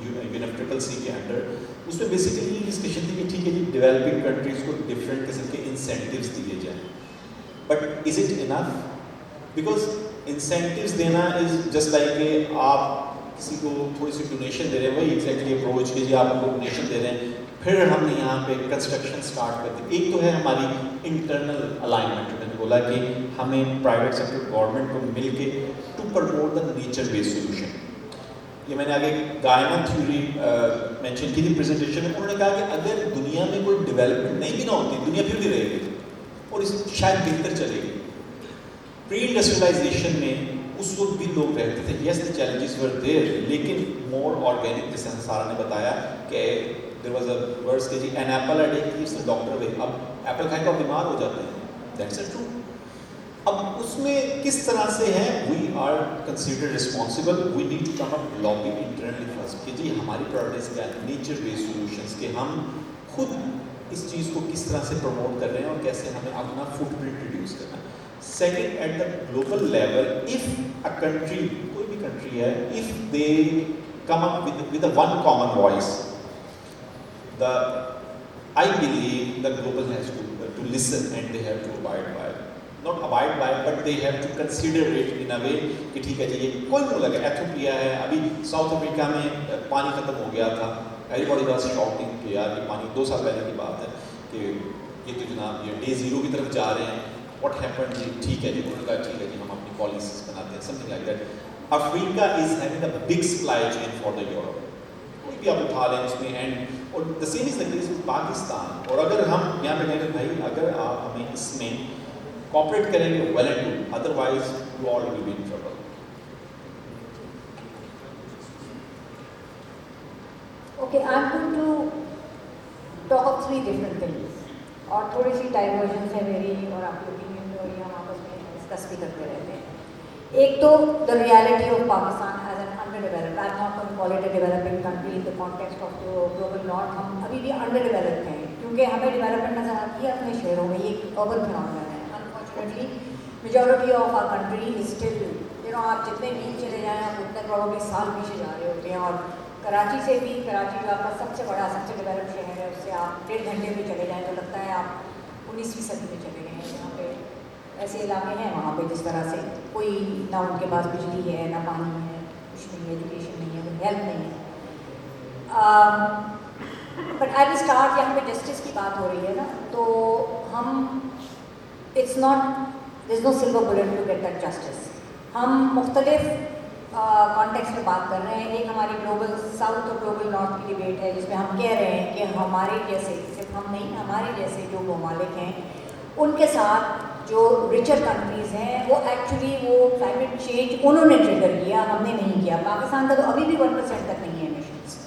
UNFCCC کے انڈر, اس میں بیسیکلی ڈسکشن تھی کہ ٹھیک ہے جی ڈیولپنگ کنٹریز کو ڈفرینٹ قسم کے انسینٹیوز دیے جائیں, but is it enough? Because incentives دینا از جسٹ لائک کہ آپ کسی کو تھوڑی سی ڈونیشن دے رہے ہیں, وہی ایگزیکٹلی اپروچ کہ جی آپ ہم کو ڈونیشن دے رہے ہیں پھر ہم نے یہاں پہ کنسٹرکشن اسٹارٹ کرتے ہیں. ایک تو ہے ہماری انٹرنل الائنمنٹ, میں نے بولا کہ ہمیں پرائیویٹ سیکٹر گورنمنٹ کو مل کے to promote the nature based solution. یہ میں نے آگے گائنا تھیوری مینشن کی تھی پریزنٹیشن میں, انہوں نے کہا کہ اگر دنیا میں کوئی ڈیولپمنٹ نہیں بھی نہ ہوتی, دنیا پھر بھی رہے گی اور اس شاید بہتر چلے گی. پری انڈسٹریلائزیشن میں اس وقت بھی لوگ رہتے تھے, یس دی چیلنجز ور دیر, لیکن مور آرگینک, جیسے سارا نے بتایا کہ دیر واز اے ورڈس کہ جی an apple a day keeps the doctor away. اب ایپل کھائے تو آپ بیمار ہو جاتے ہیں, دیٹس اے ٹرو. اب اس میں کس طرح سے ہے, we are considered responsible, we need to come up lobby internally first کہ جی ہماری پرائرٹیز کیا ہے, نیچر بیسڈ سولوشنس, کہ ہم خود اس چیز کو کس طرح سے پروموٹ کر رہے ہیں اور کیسے ہمیں اپنا فٹ پرنٹ ریڈیوس کرنا ہے. Second, at the global level, if a country, کوئی بھی کنٹری ہے, if they come up with a one common voice, the I believe the global has to listen and they have to abide by, not abide by, but they have to consider it in a way کہ ٹھیک ہے جی یہ کوئی ملک ہے, Ethiopia ہے, ابھی South Africa میں پانی ختم ہو گیا تھا, everybody was shouting کہ یار یہ پانی 2 سال پہلے کی بات ہے کہ یہ تو جناب یہ Day Zero کی طرف جا رہے ہیں. What happened جی ٹھیک ہے جی, انہوں نے کہا ٹھیک ہے جی ہم اپنی پالیسیز بناتے ہیں, something like that. Africa is having a big supply chain for the Europe. کوئی بھی آپ اٹھا لیں اس میں, اینڈ اور the same is the case with Pakistan. اور اگر ہم یہاں پہ کہیں کہ بھائی اگر آپ ہمیں اس میں کوآپریٹ کریں گے well and good, otherwise you all will be in trouble. Okay, I'm going to talk of 3 different things. اور تھوڑی سی ڈائیورژنس ہے میری اور آپ کی اوپینین جو یہ ہم آپس میں ڈسکس بھی کرتے رہتے ہیں. ایک تو the reality of Pakistan as an underdeveloped, I'm not going to call it a developing country in the context of the global north. ہم ابھی بھی underdeveloped ہیں کیونکہ ہمیں ڈیولپمنٹ نظر آتی ہے اپنے شہروں میں, یہ ایک urban phenomenon ہے. Unfortunately, majority of our country is still, you know, آپ جتنے نیچے چلے جائیں آپ اتنے probably سال پیچھے جا رہے ہوتے ہیں. اور کراچی سے بھی, کراچی جو آپ کا سب سے بڑا سب سے ڈیولپ شہر ہے, اس سے آپ 1.5 گھنٹے میں چلے جائیں تو لگتا ہے آپ 19ویں صدی میں چلے گئے ہیں. جہاں پہ ایسے علاقے ہیں وہاں پہ جس طرح سے کوئی نہ ان کے پاس بجلی ہے, نہ پانی ہے, کچھ نہیں ہے, ایجوکیشن نہیں ہے, کوئی ہیلتھ نہیں ہے. بٹ آئی ول اسٹارٹ, یہاں پہ جسٹس کی بات ہو رہی ہے نا, تو ہم it's not, there is no silver bullet to get that justice. ہم مختلف کانٹیکس میں بات کر رہے ہیں. ایک ہماری گلوبل ساؤتھ اور گلوبل نارتھ کی ڈبیٹ ہے جس میں ہم کہہ رہے ہیں کہ ہمارے جیسے, صرف ہم نہیں, ہمارے جیسے جو ممالک ہیں ان کے ساتھ جو ریچر کنٹریز ہیں وہ ایکچولی وہ کلائمیٹ چینج انہوں نے ٹریگر کیا, ہم نے نہیں کیا. پاکستان کا تو ابھی بھی 1% تک نہیں ہے ایمیشنس,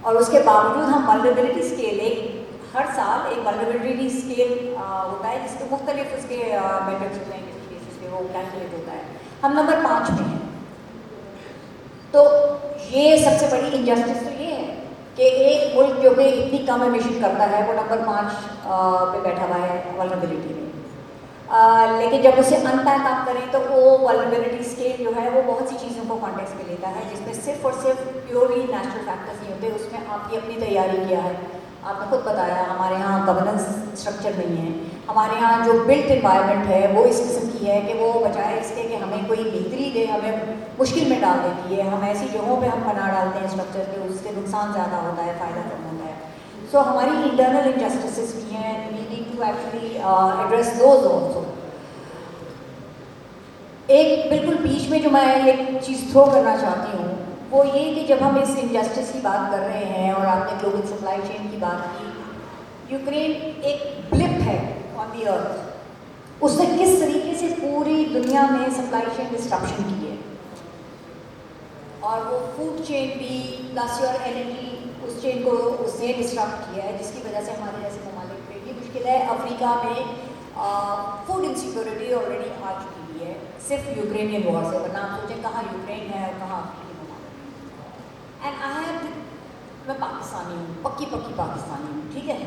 اور اس کے باوجود ہم ولنریبلٹی اسکیل, ایک ہر سال ایک ولنریبلٹی اسکیل ہوتا ہے جس کے مختلف اس کے میٹرکس ہوتے ہیں, کسی بیسس پہ وہ کیلکولیٹ ہوتا ہے. ہم نمبر 5 میں ہیں. تو یہ سب سے بڑی انجسٹس تو یہ ہے کہ ایک ملک جو کہ اتنی کم ایمیشن کرتا ہے وہ نمبر 5 پہ بیٹھا ہوا ہے ولنریبلٹی میں. لیکن جب اسے ان پیک آپ کریں تو وہ ولنریبلٹی اسکیل جو ہے وہ بہت سی چیزوں کو کانٹیکس میں لیتا ہے, جس میں صرف اور صرف پیورلی نیچرل فیکٹرز نہیں ہوتے, اس میں آپ کی اپنی تیاری کیا ہے. آپ نے خود بتایا ہمارے یہاں گورننس اسٹرکچر نہیں ہے, ہمارے یہاں جو بلٹ انوائرمنٹ ہے وہ اس قسم کی ہے کہ وہ بجائے اس کے کہ ہمیں کوئی بہتری دے ہمیں مشکل میں ڈال دیتی ہے. ہم ایسی جگہوں پہ ہم بنا ڈالتے ہیں اسٹرکچر کے, اس کے نقصان زیادہ ہوتا ہے, فائدہ کم ہوتا ہے. سو ہماری انٹرنل انجسٹسز بھی ہیں, we need to actually address those also. ایک بالکل بیچ میں جو میں ایک چیز تھرو کرنا چاہتی ہوں وہ یہ کہ جب ہم اس انجسٹس کی بات کر رہے ہیں اور آپ نے گلوبل سپلائی چین کی بات کی, یوکرین ایک بلپ ہے آن دی ارتھ, اس نے کس طریقے سے پوری دنیا میں سپلائی چین ڈسٹرپشن کی ہے, اور وہ فوڈ چین بھی پلس اور LNG اس چین کو اس نے ڈسٹرپٹ کیا ہے, جس کی وجہ سے ہمارے جیسے ممالک پہ یہ مشکل ہے. افریقہ میں فوڈ انسیکیورٹی آلریڈی آ چکی ہوئی ہے صرف یوکرینین وار سے, ورنہ آپ سوچیں کہاں یوکرین ہے اور کہاں افریقی ممالک. اینڈ آئی ہیو, میں پاکستانی ہوں, پکی پاکستانی ہوں, ٹھیک ہے.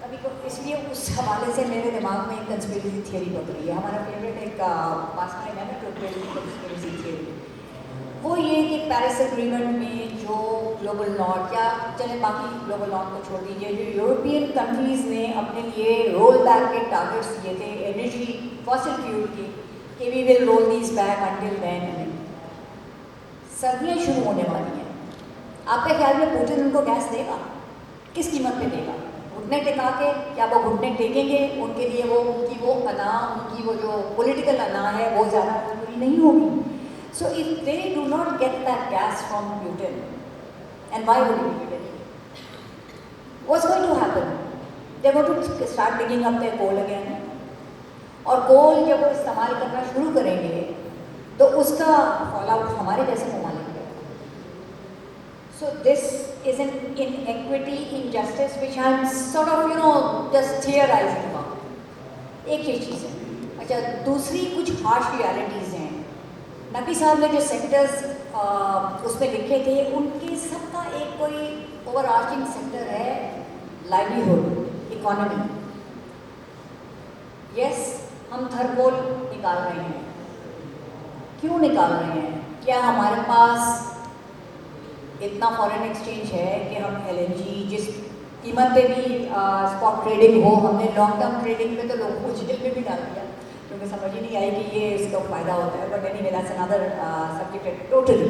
کبھی کو اس لیے اس حوالے سے میرے دماغ میں ایک کنسپیریسی تھیوری بن رہی ہے. ہمارا فیوریٹ ایک پاس ٹائم ہے نا کنسپیریسی تھیوری, وہ یہ کہ پیرس ایگریمنٹ میں جو گلوبل نارتھ, یا چلے باقی گلوبل نارتھ کو چھوڑ دیجیے, جو یورپین کنٹریز نے اپنے لیے رول بیک کے ٹارگیٹس دیے تھے انرجی فاسل فیول کے, کہ we will roll these back until then. سردیاں شروع ہونے والی ہیں, آپ کے خیال میں پوٹن ان کو گیس دے گا؟ کس قیمت پہ دے گا؟ گھٹنے ٹکا کے, کیا وہ گھٹنے ٹیکیں گے؟ ان کے لیے وہ ان کی وہ انا, ان کی وہ جو پولیٹیکل انا ہے وہ زیادہ پوری نہیں ہوگی. So if they do not get that gas from Putin, and why would we get it? What's going to happen? They're going to start digging up their coal again. اور کول جب وہ استعمال کرنا شروع کریں گے تو اس کا فال آؤٹ ہمارے جیسے ممالک ہے. So this is an inequity, injustice which I'm sort of, you know, just theorizing about. ایک یہ چیز ہے. اچھا, دوسری کچھ ہارش ریالٹیز ہیں. نقوی صاحب نے جو سیکٹرز اس میں لکھے تھے ان کے سب کا ایک کوئی اوور آرچنگ سیکٹر ہے لائیولیہڈ, اکانومی. یس, ہم تھرمول نکال رہے ہیں. کیوں نکال رہے ہیں؟ کیا ہمارے پاس اتنا فارن ایکسچینج ہے کہ ہم LNG جس قیمت پہ بھی اسپاٹ ٹریڈنگ ہو, ہم نے لانگ ٹرم ٹریڈنگ پہ تو لوگوں کو جیل میں بھی ڈال دیا کیونکہ سمجھ ہی نہیں آئی کہ یہ اس کا فائدہ ہوتا ہے. But any way that's another subject totally.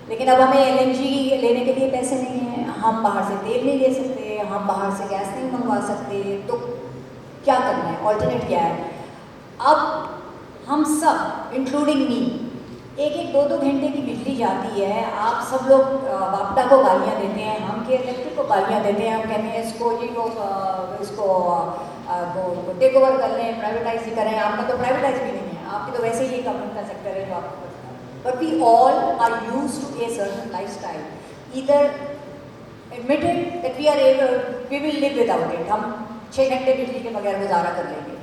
لیکن اب ہمیں LNG لینے کے لیے پیسے نہیں ہیں, ہم باہر سے تیل نہیں لے سکتے, ہم باہر سے گیس نہیں منگوا سکتے, تو کیا کرنا ہے, آلٹرنیٹ کیا ہے؟ اب ہم سب انکلوڈنگ می, ایک ایک 2-2 گھنٹے کی بجلی جاتی ہے, آپ سب لوگ باپٹا کو گالیاں دیتے ہیں, ہم کے الیکٹرک کو گالیاں دیتے ہیں, ہم کہتے ہیں اس کو جی لوگ اس کو ٹیک اوور کر لیں, پرائیویٹائز ہی کریں. آپ کا تو پرائیویٹائز بھی نہیں ہے, آپ کی تو ویسے ہی گورنمنٹ کا سیکٹر ہے جو آپ کو. But we all are used to a certain lifestyle. Either admit it that we will live without it. ہم 6 گھنٹے بجلی کے بغیر گزارا کر لیں گے.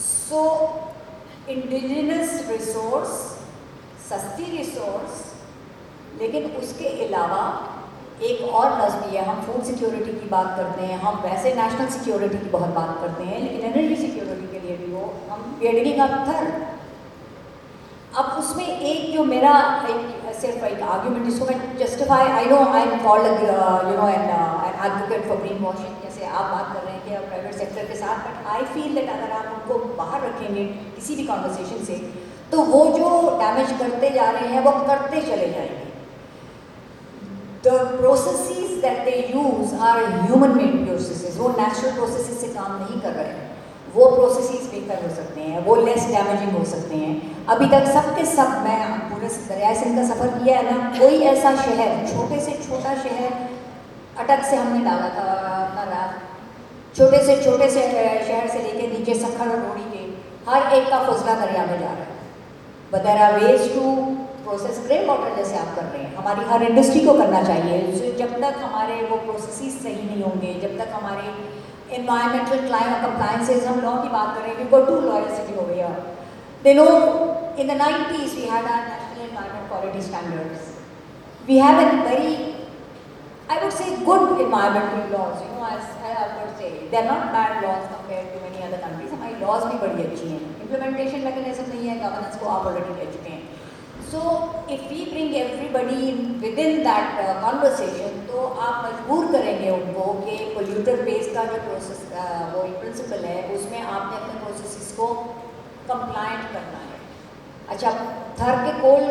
So indigenous resource, سستی ریسورس, لیکن اس کے علاوہ ایک اور لفظ بھی ہے. ہم فوڈ سیکیورٹی کی بات کرتے ہیں, ہم ویسے نیشنل سیکیورٹی کی بہت بات کرتے ہیں, لیکن انرجی سیکیورٹی کے لیے بھی وہ ہم گیٹنگ اپ تھر. اب اس میں ایک جو میرا صرف ایک آرگیومنٹ جس کو میں justify, I know I am called an advocate for greenwashing, جیسے آپ بات کر رہے ہیں کہ پرائیویٹ سیکٹر کے ساتھ, بٹ آئی فیل دیٹ اگر آپ ان کو باہر رکھیں گے کسی بھی کانورسیشن سے تو وہ جو ڈیمیج کرتے جا رہے ہیں وہ کرتے چلے جائیں گے. The processes that they use are human made processes. وہ نیچرل پروسیسز سے کام نہیں کر رہے ہیں, وہ پروسیسز بہتر ہو سکتے ہیں, وہ لیس ڈیمیجنگ ہو سکتے ہیں. ابھی تک سب کے سب, میں پورے دریائے سندھ کا سفر کیا ہے نا, کوئی ایسا شہر, چھوٹے سے چھوٹا شہر اٹک سے ہم نے ڈالا تھا اپنا رات, چھوٹے سے شہر سے لے کے نیچے سکھر اور روڑی کے ہر ایک کا فضلہ دریا میں جا رہا ہے. But there are ways to process grey water جیسے آپ کر رہے ہیں. ہماری ہر انڈسٹری کو کرنا چاہیے. جب تک ہمارے وہ پروسیسز صحیح نہیں ہوں گے, جب تک ہمارے environmental climate compliances, ہم law کی بات کریں, we've got 2 lawyers sitting over here. They know in the 90s we had our national environment quality standards. We have a very, I would say, good environmental laws, as I would say. They are not bad laws compared to many other countries. ہماری laws بھی بڑی اچھی ہیں. Implementation mechanism نہیں ہے, governance کو آپ already کہہ چکے ہیں. So if we bring everybody within that conversation, تو آپ مجبور کریں گے ان کو کہ polluter pays کا جو پروسیس وہ پرنسپل ہے, اس میں آپ نے اپنے پروسیسز کو کمپلائنٹ کرنا ہے. اچھا, تھر کے کول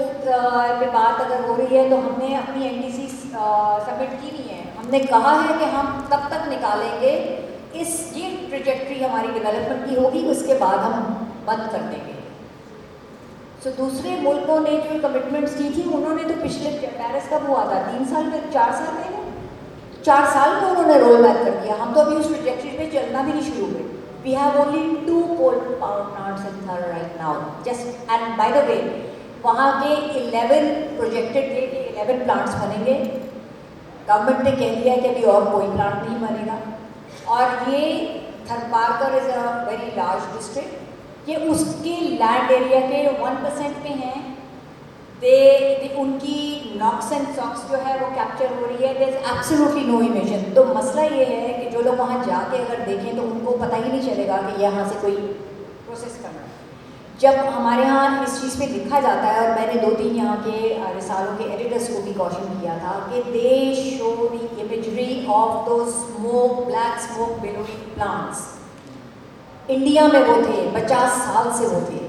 پہ بات اگر ہو رہی ہے تو ہم نے اپنی NDC سبمٹ کی نہیں ہے. ہم نے کہا ہے کہ ہم تب تک نکالیں گے, یہ ٹریجیکٹری ہماری ڈیولپمنٹ کی ہوگی, اس کے بعد ہم بند کر دیں گے. سو دوسرے ملکوں نے جو کمٹمنٹس کی تھی, انہوں نے تو پچھلے پیرس کب ہوا تھا, 3 سال میں, 4 سال میں, 4 سال میں انہوں نے رول بیک کر دیا. ہم تو ابھی اس ٹریجیکٹری پہ چلنا بھی نہیں شروع ہوئے. We have only 2 coal power plants in Thar right now. Just, and by the way, وہاں کے 11 پروجیکٹڈ تھے کہ 11 پلانٹس بنیں گے. گورنمنٹ نے کہہ دیا کہ ابھی اور کوئی پلانٹ نہیں بنے گا. اور یہ تھرپارکر از اے ویری لارج ڈسٹرکٹ, یہ اس کے لینڈ ایریا کے 1% پہ ہیں. ان کی ناکس اینڈ ساکس جو ہے وہ کیپچر ہو رہی ہے. دیر از ایبسلیوٹلی نو ایمیشن. تو مسئلہ یہ ہے کہ جو لوگ وہاں جا کے اگر دیکھیں تو ان کو پتہ ہی نہیں چلے گا کہ یہاں سے کوئی پروسیس کرنا ہے. جب ہمارے یہاں اس چیز پہ لکھا جاتا ہے, اور میں نے 2-3 یہاں کے رسالوں کے ایڈیٹرس کو بھی کوشن کیا تھا کہ they show the imagery of those smoke, black smoke bellowing plants. India میں وہ تھے, 50 سال سے وہ تھے.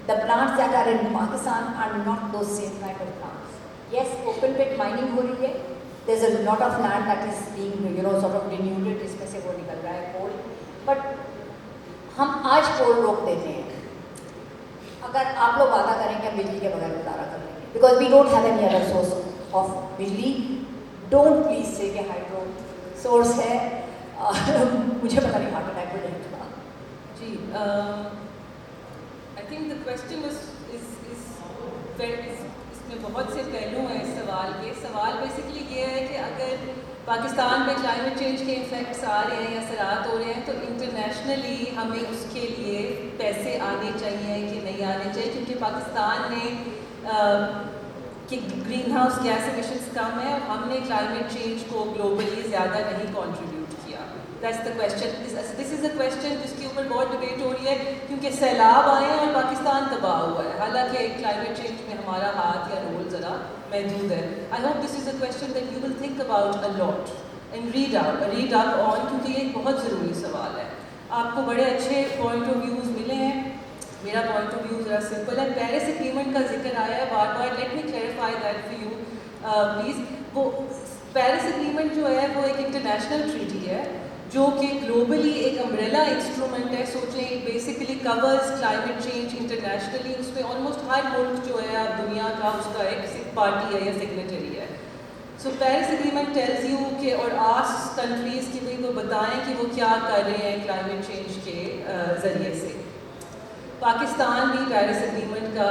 The plants that are in Pakistan are not those same kind of plants. Yes, open pit mining ہو رہی ہے. There's a lot of land that is being, sort of denuded, جس میں سے وہ نکل رہا ہے coal. But ہم آج coal روک دیتے ہیں. اگر آپ لوگ وعدہ کریں کہ ہم بجلی کے بغیر گزارا کر لیں گے, because we don't have any other source of بجلی. Don't please say کہ ہائیڈرو سورس ہے. مجھے پتہ نہیں ہارٹ اٹیک ہو جائے گا. جی, I think the question is اس میں بہت سے پہلو ہیں اس سوال کے. سوال بیسکلی یہ ہے کہ اگر پاکستان میں کلائمیٹ چینج کے افیکٹس آ رہے ہیں یا اثرات ہو رہے ہیں, تو انٹرنیشنلی ہمیں اس کے لیے پیسے آنے چاہیے کہ نہیں آنے چاہیے, کیونکہ پاکستان نے کہ گرین ہاؤس گیس ایمیشنز کم ہے, اور ہم نے کلائمیٹ چینج کو گلوبلی زیادہ نہیں کنٹریبیوٹ کیا. That's the question. This is the question جس کے اوپر بہت ڈبیٹ ہو رہی ہے, کیونکہ سیلاب آئے ہیں اور پاکستان تباہ ہوا ہے, حالانکہ کلائمیٹ چینج میں ہمارا ہاتھ یا رول ذرا محدود ہے. I hope this is a question that you will think about a lot and read up on, کیونکہ یہ ایک بہت ضروری سوال ہے. آپ کو بڑے اچھے پوائنٹ آف ویوز ملے ہیں, میرا پوائنٹ آف ویو ذرا سمپل ہے. پیرس ایگریمنٹ کا ذکر آیا ہے بار بار, let me clarify that for you please. وہ پیرس ایگریمنٹ جو ہے وہ ایک انٹرنیشنل ٹریٹی ہے جو کہ گلوبلی ایک امبریلا انسٹرومنٹ ہے. سوچیں basically covers climate change internationally. اس میں آلموسٹ ہر ملک جو ہے اب دنیا کا اس کا ایک پارٹی ہے یا سگنیٹری ہے. سو پیرس ایگریمنٹ ٹیلز یو کہ اور آسک کنٹریز کی بھی وہ بتائیں کہ وہ کیا کر رہے ہیں کلائمیٹ چینج کے ذریعے سے. پاکستان بھی پیرس ایگریمنٹ کا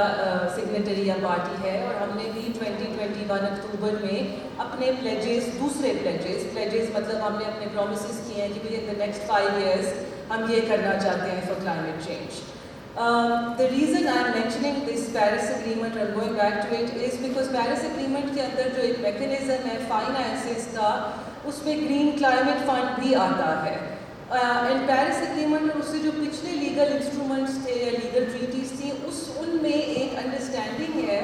سگنیٹری یا پارٹی ہے اور ہم نے بھی 2021 اکتوبر میں اپنے پلیجز, دوسرے پلیجز مطلب ہم نے اپنے پرومسز کیے ہیں کہ بھئی ان دا نیکسٹ 5 ایئرس ہم یہ کرنا چاہتے ہیں for climate change. The reason I am mentioning this Paris Agreement or going back to it is because Paris Agreement کے اندر جو ایک میکنزم ہے فائنانسز کا, اس میں گرین کلائمیٹ فنڈ بھی آتا ہے. اینڈ پیرس ایگریمنٹ اور اس سے جو پچھلے لیگل انسٹرومنٹس تھے یا لیگل ٹریٹیز تھیں ان میں ایک انڈرسٹینڈنگ ہے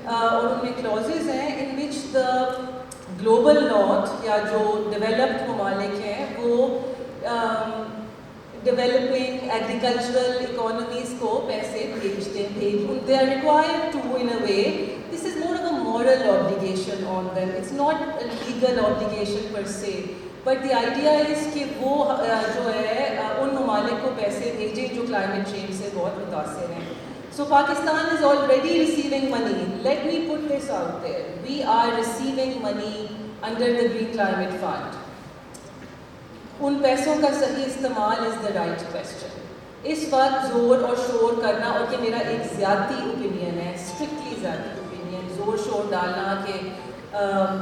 اور ان میں کلوزز ہیں ان وچ دا گلوبل نارتھ یا جو ڈیولپڈ ممالک ہیں وہ ڈیولپنگ ایگریکلچرل اکانومیز کو پیسے بھیجتے ہیں. They are required to in a way, this is more of a moral obligation on them, it's not a legal obligation per se, but the idea is کہ وہ جو ہے ان ممالک کو پیسے بھیجیں جو کلائمیٹ چینج سے بہت متاثر ہیں. So Pakistan is already receiving money. Let me put this out there, we are receiving money under the green climate fund. ان پیسوں کا صحیح استعمال از دا رائٹ کویسچن. اس وقت زور اور شور کرنا, اور کہ میرا ایک ذاتی اوپینین ہے, اسٹرکٹلی ذاتی اوپینین, زور شور ڈالنا کہ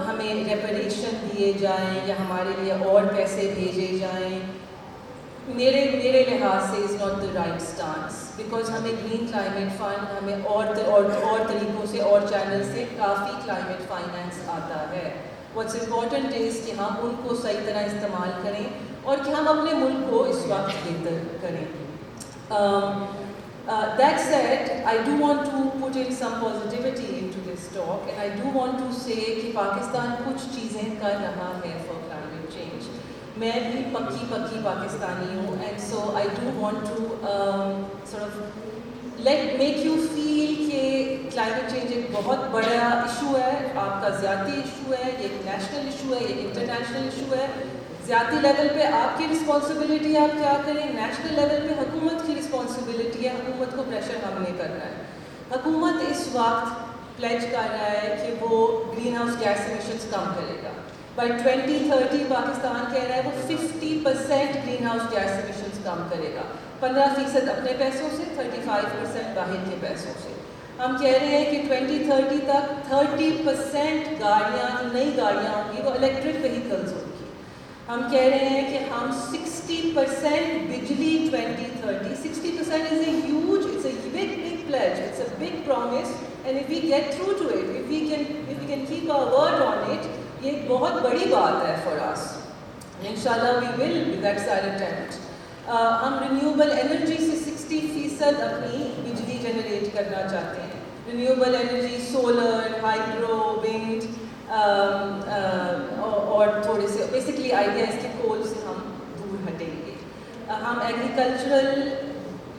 ہمیں ریپریشن دیے جائیں یا ہمارے لیے اور پیسے بھیجے جائیں, میرے لحاظ سے is not the right stance. Because ہمیں گرین کلائمیٹ فنڈ, ہمیں اور طریقوں سے اور چینل سے کافی کلائمیٹ فائنینس آتا ہے. واٹس امپورٹنٹ از کہ ہم ان کو صحیح طرح استعمال کریں اور کہ ہم اپنے ملک کو اس وقت بہتر کریں. That said, I do want to put in some positivity into this talk, and I do want to say کہ پاکستان کچھ چیزیں کر رہا ہے for climate change. میں بھی پکی پاکستانی ہوں, and so I do want to sort of make you feel کہ کلائمیٹ چینج ایک بہت بڑا ایشو ہے, آپ کا ذاتی ایشو ہے, یہ ایک نیشنل ایشو ہے, یہ ایک انٹرنیشنل ایشو ہے. ذاتی لیول پہ آپ کی رسپانسبلٹی آپ کیا کریں, نیشنل لیول پہ حکومت کی رسپانسبلٹی ہے, حکومت کو پریشر ہم نے کرنا ہے. حکومت اس وقت پلیج کر رہا ہے کہ وہ گرین ہاؤس گیس ایمیشنز کم کرے گا. بائی 2030 پاکستان کہہ رہا ہے وہ 50% گرین ہاؤس گیس ایمیشنز کم کرے گا, 15% اپنے پیسوں سے, 35% باہر کے پیسوں سے. ہم کہہ رہے ہیں کہ 2030 تک 30% گاڑیاں, جو نئی گاڑیاں ہوں گی وہ الیکٹرک وہیکلز ہوں گی. ہم کہہ رہے ہیں کہ ہم 60% بجلی 2030. 60% is a huge, it's a big pledge, it's a big promise, and if we get through to it, if we can keep our word on it, یہ ایک بہت بڑی بات ہے for us. Inshallah we will, that's our attempt. ہم renewable energy سے 60% اپنی بجلی جنریٹ کرنا چاہتے ہیں. رینیوبل انرجی, سولر, ہائیڈرو, ونڈ, اور تھوڑے سے بیسکلی آئیڈیا اس کے کول سے ہم دور ہٹیں گے. ہم ایگریکلچرل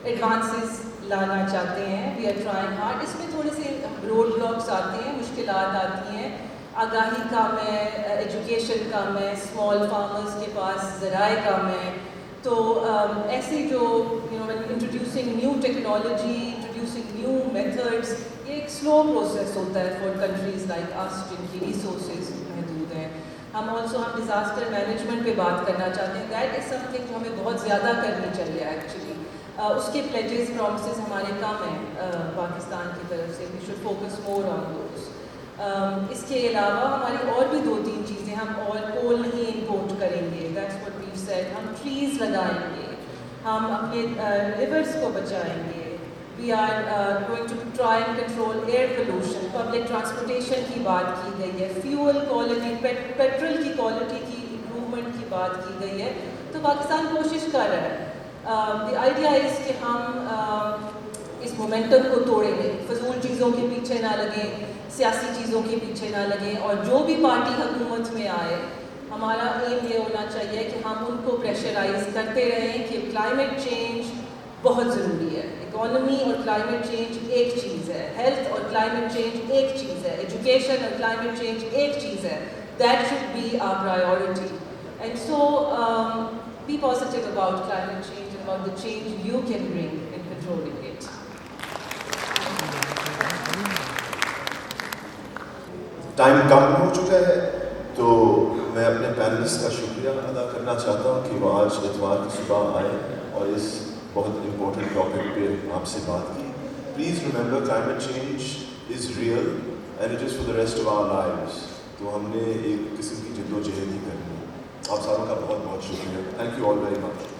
ایڈوانسز لانا چاہتے ہیں, وی آر ٹرائنگ ہارڈ. اس میں تھوڑے سے روڈ بلاکس آتے ہیں, مشکلات آتی ہیں, آگاہی کم ہے, ایجوکیشن کم ہے, اسمال فارمرز کے پاس ذرائع کم ہیں. تو ایسے جو introducing new technology, introducing new methods, یہ ایک سلو پروسیس ہوتا ہے فار کنٹریز لائک اس جن کی ریسورسز محدود ہیں. ہم ڈیزاسٹر مینجمنٹ پہ بات کرنا چاہتے ہیں. دیٹ از سم تھنگ جو ہمیں بہت زیادہ کرنی چاہیے ایکچولی. اس کے پلیجز پرومسز ہمارے کم ہیں پاکستان کی طرف سے. We should focus more on those. اس کے علاوہ ہماری اور بھی 2-3 چیزیں, ہم اور کول نہیں امپورٹ کریں گے, دیٹس واٹ وی سیڈ. ہم ٹریز لگائیں گے, ہم اپنے ریورس کو بچائیں گے. We are going to try and control air pollution. Public transportation کی بات کی گئی ہے, فیول کوالٹی, پیٹرول کی کوالٹی کی امپرومنٹ کی بات کی گئی ہے. تو پاکستان کوشش کر رہا ہے. دی آئیڈیا از کہ ہم اس مومنٹم کو توڑیں گے, فضول چیزوں کے پیچھے نہ لگیں, سیاسی چیزوں کے پیچھے نہ لگیں, اور جو بھی پارٹی حکومت میں آئے ہمارا ایم یہ ہونا چاہیے کہ ہم ان کو پریشرائز کرتے رہیں کہ کلائمیٹ چینج بہت ضروری ہے. اکانومی اور کلائمیٹ چینج ایک چیز ہے, ہیلتھ اور کلائمیٹ چینج ایک چیز ہے, ایجوکیشن اور کلائمیٹ چینج ایک چیز ہے. That should be our priority. And so be positive about climate change and about the change you can bring in controlling it. Time کم ہو چکا ہے تو میں اپنے پینلسٹ کا شکریہ ادا کرنا چاہتا ہوں کہ وہ آج اتوار کی صبح آئے اور اس بہت امپورٹنٹ ٹاپک پہ آپ سے بات کی. Please remember climate change is real and it is for the rest of our lives. تو ہم نے ایک قسم کی جد و جہد ہی کرنی ہے. آپ ساروں کا بہت بہت شکریہ. Thank you all very much.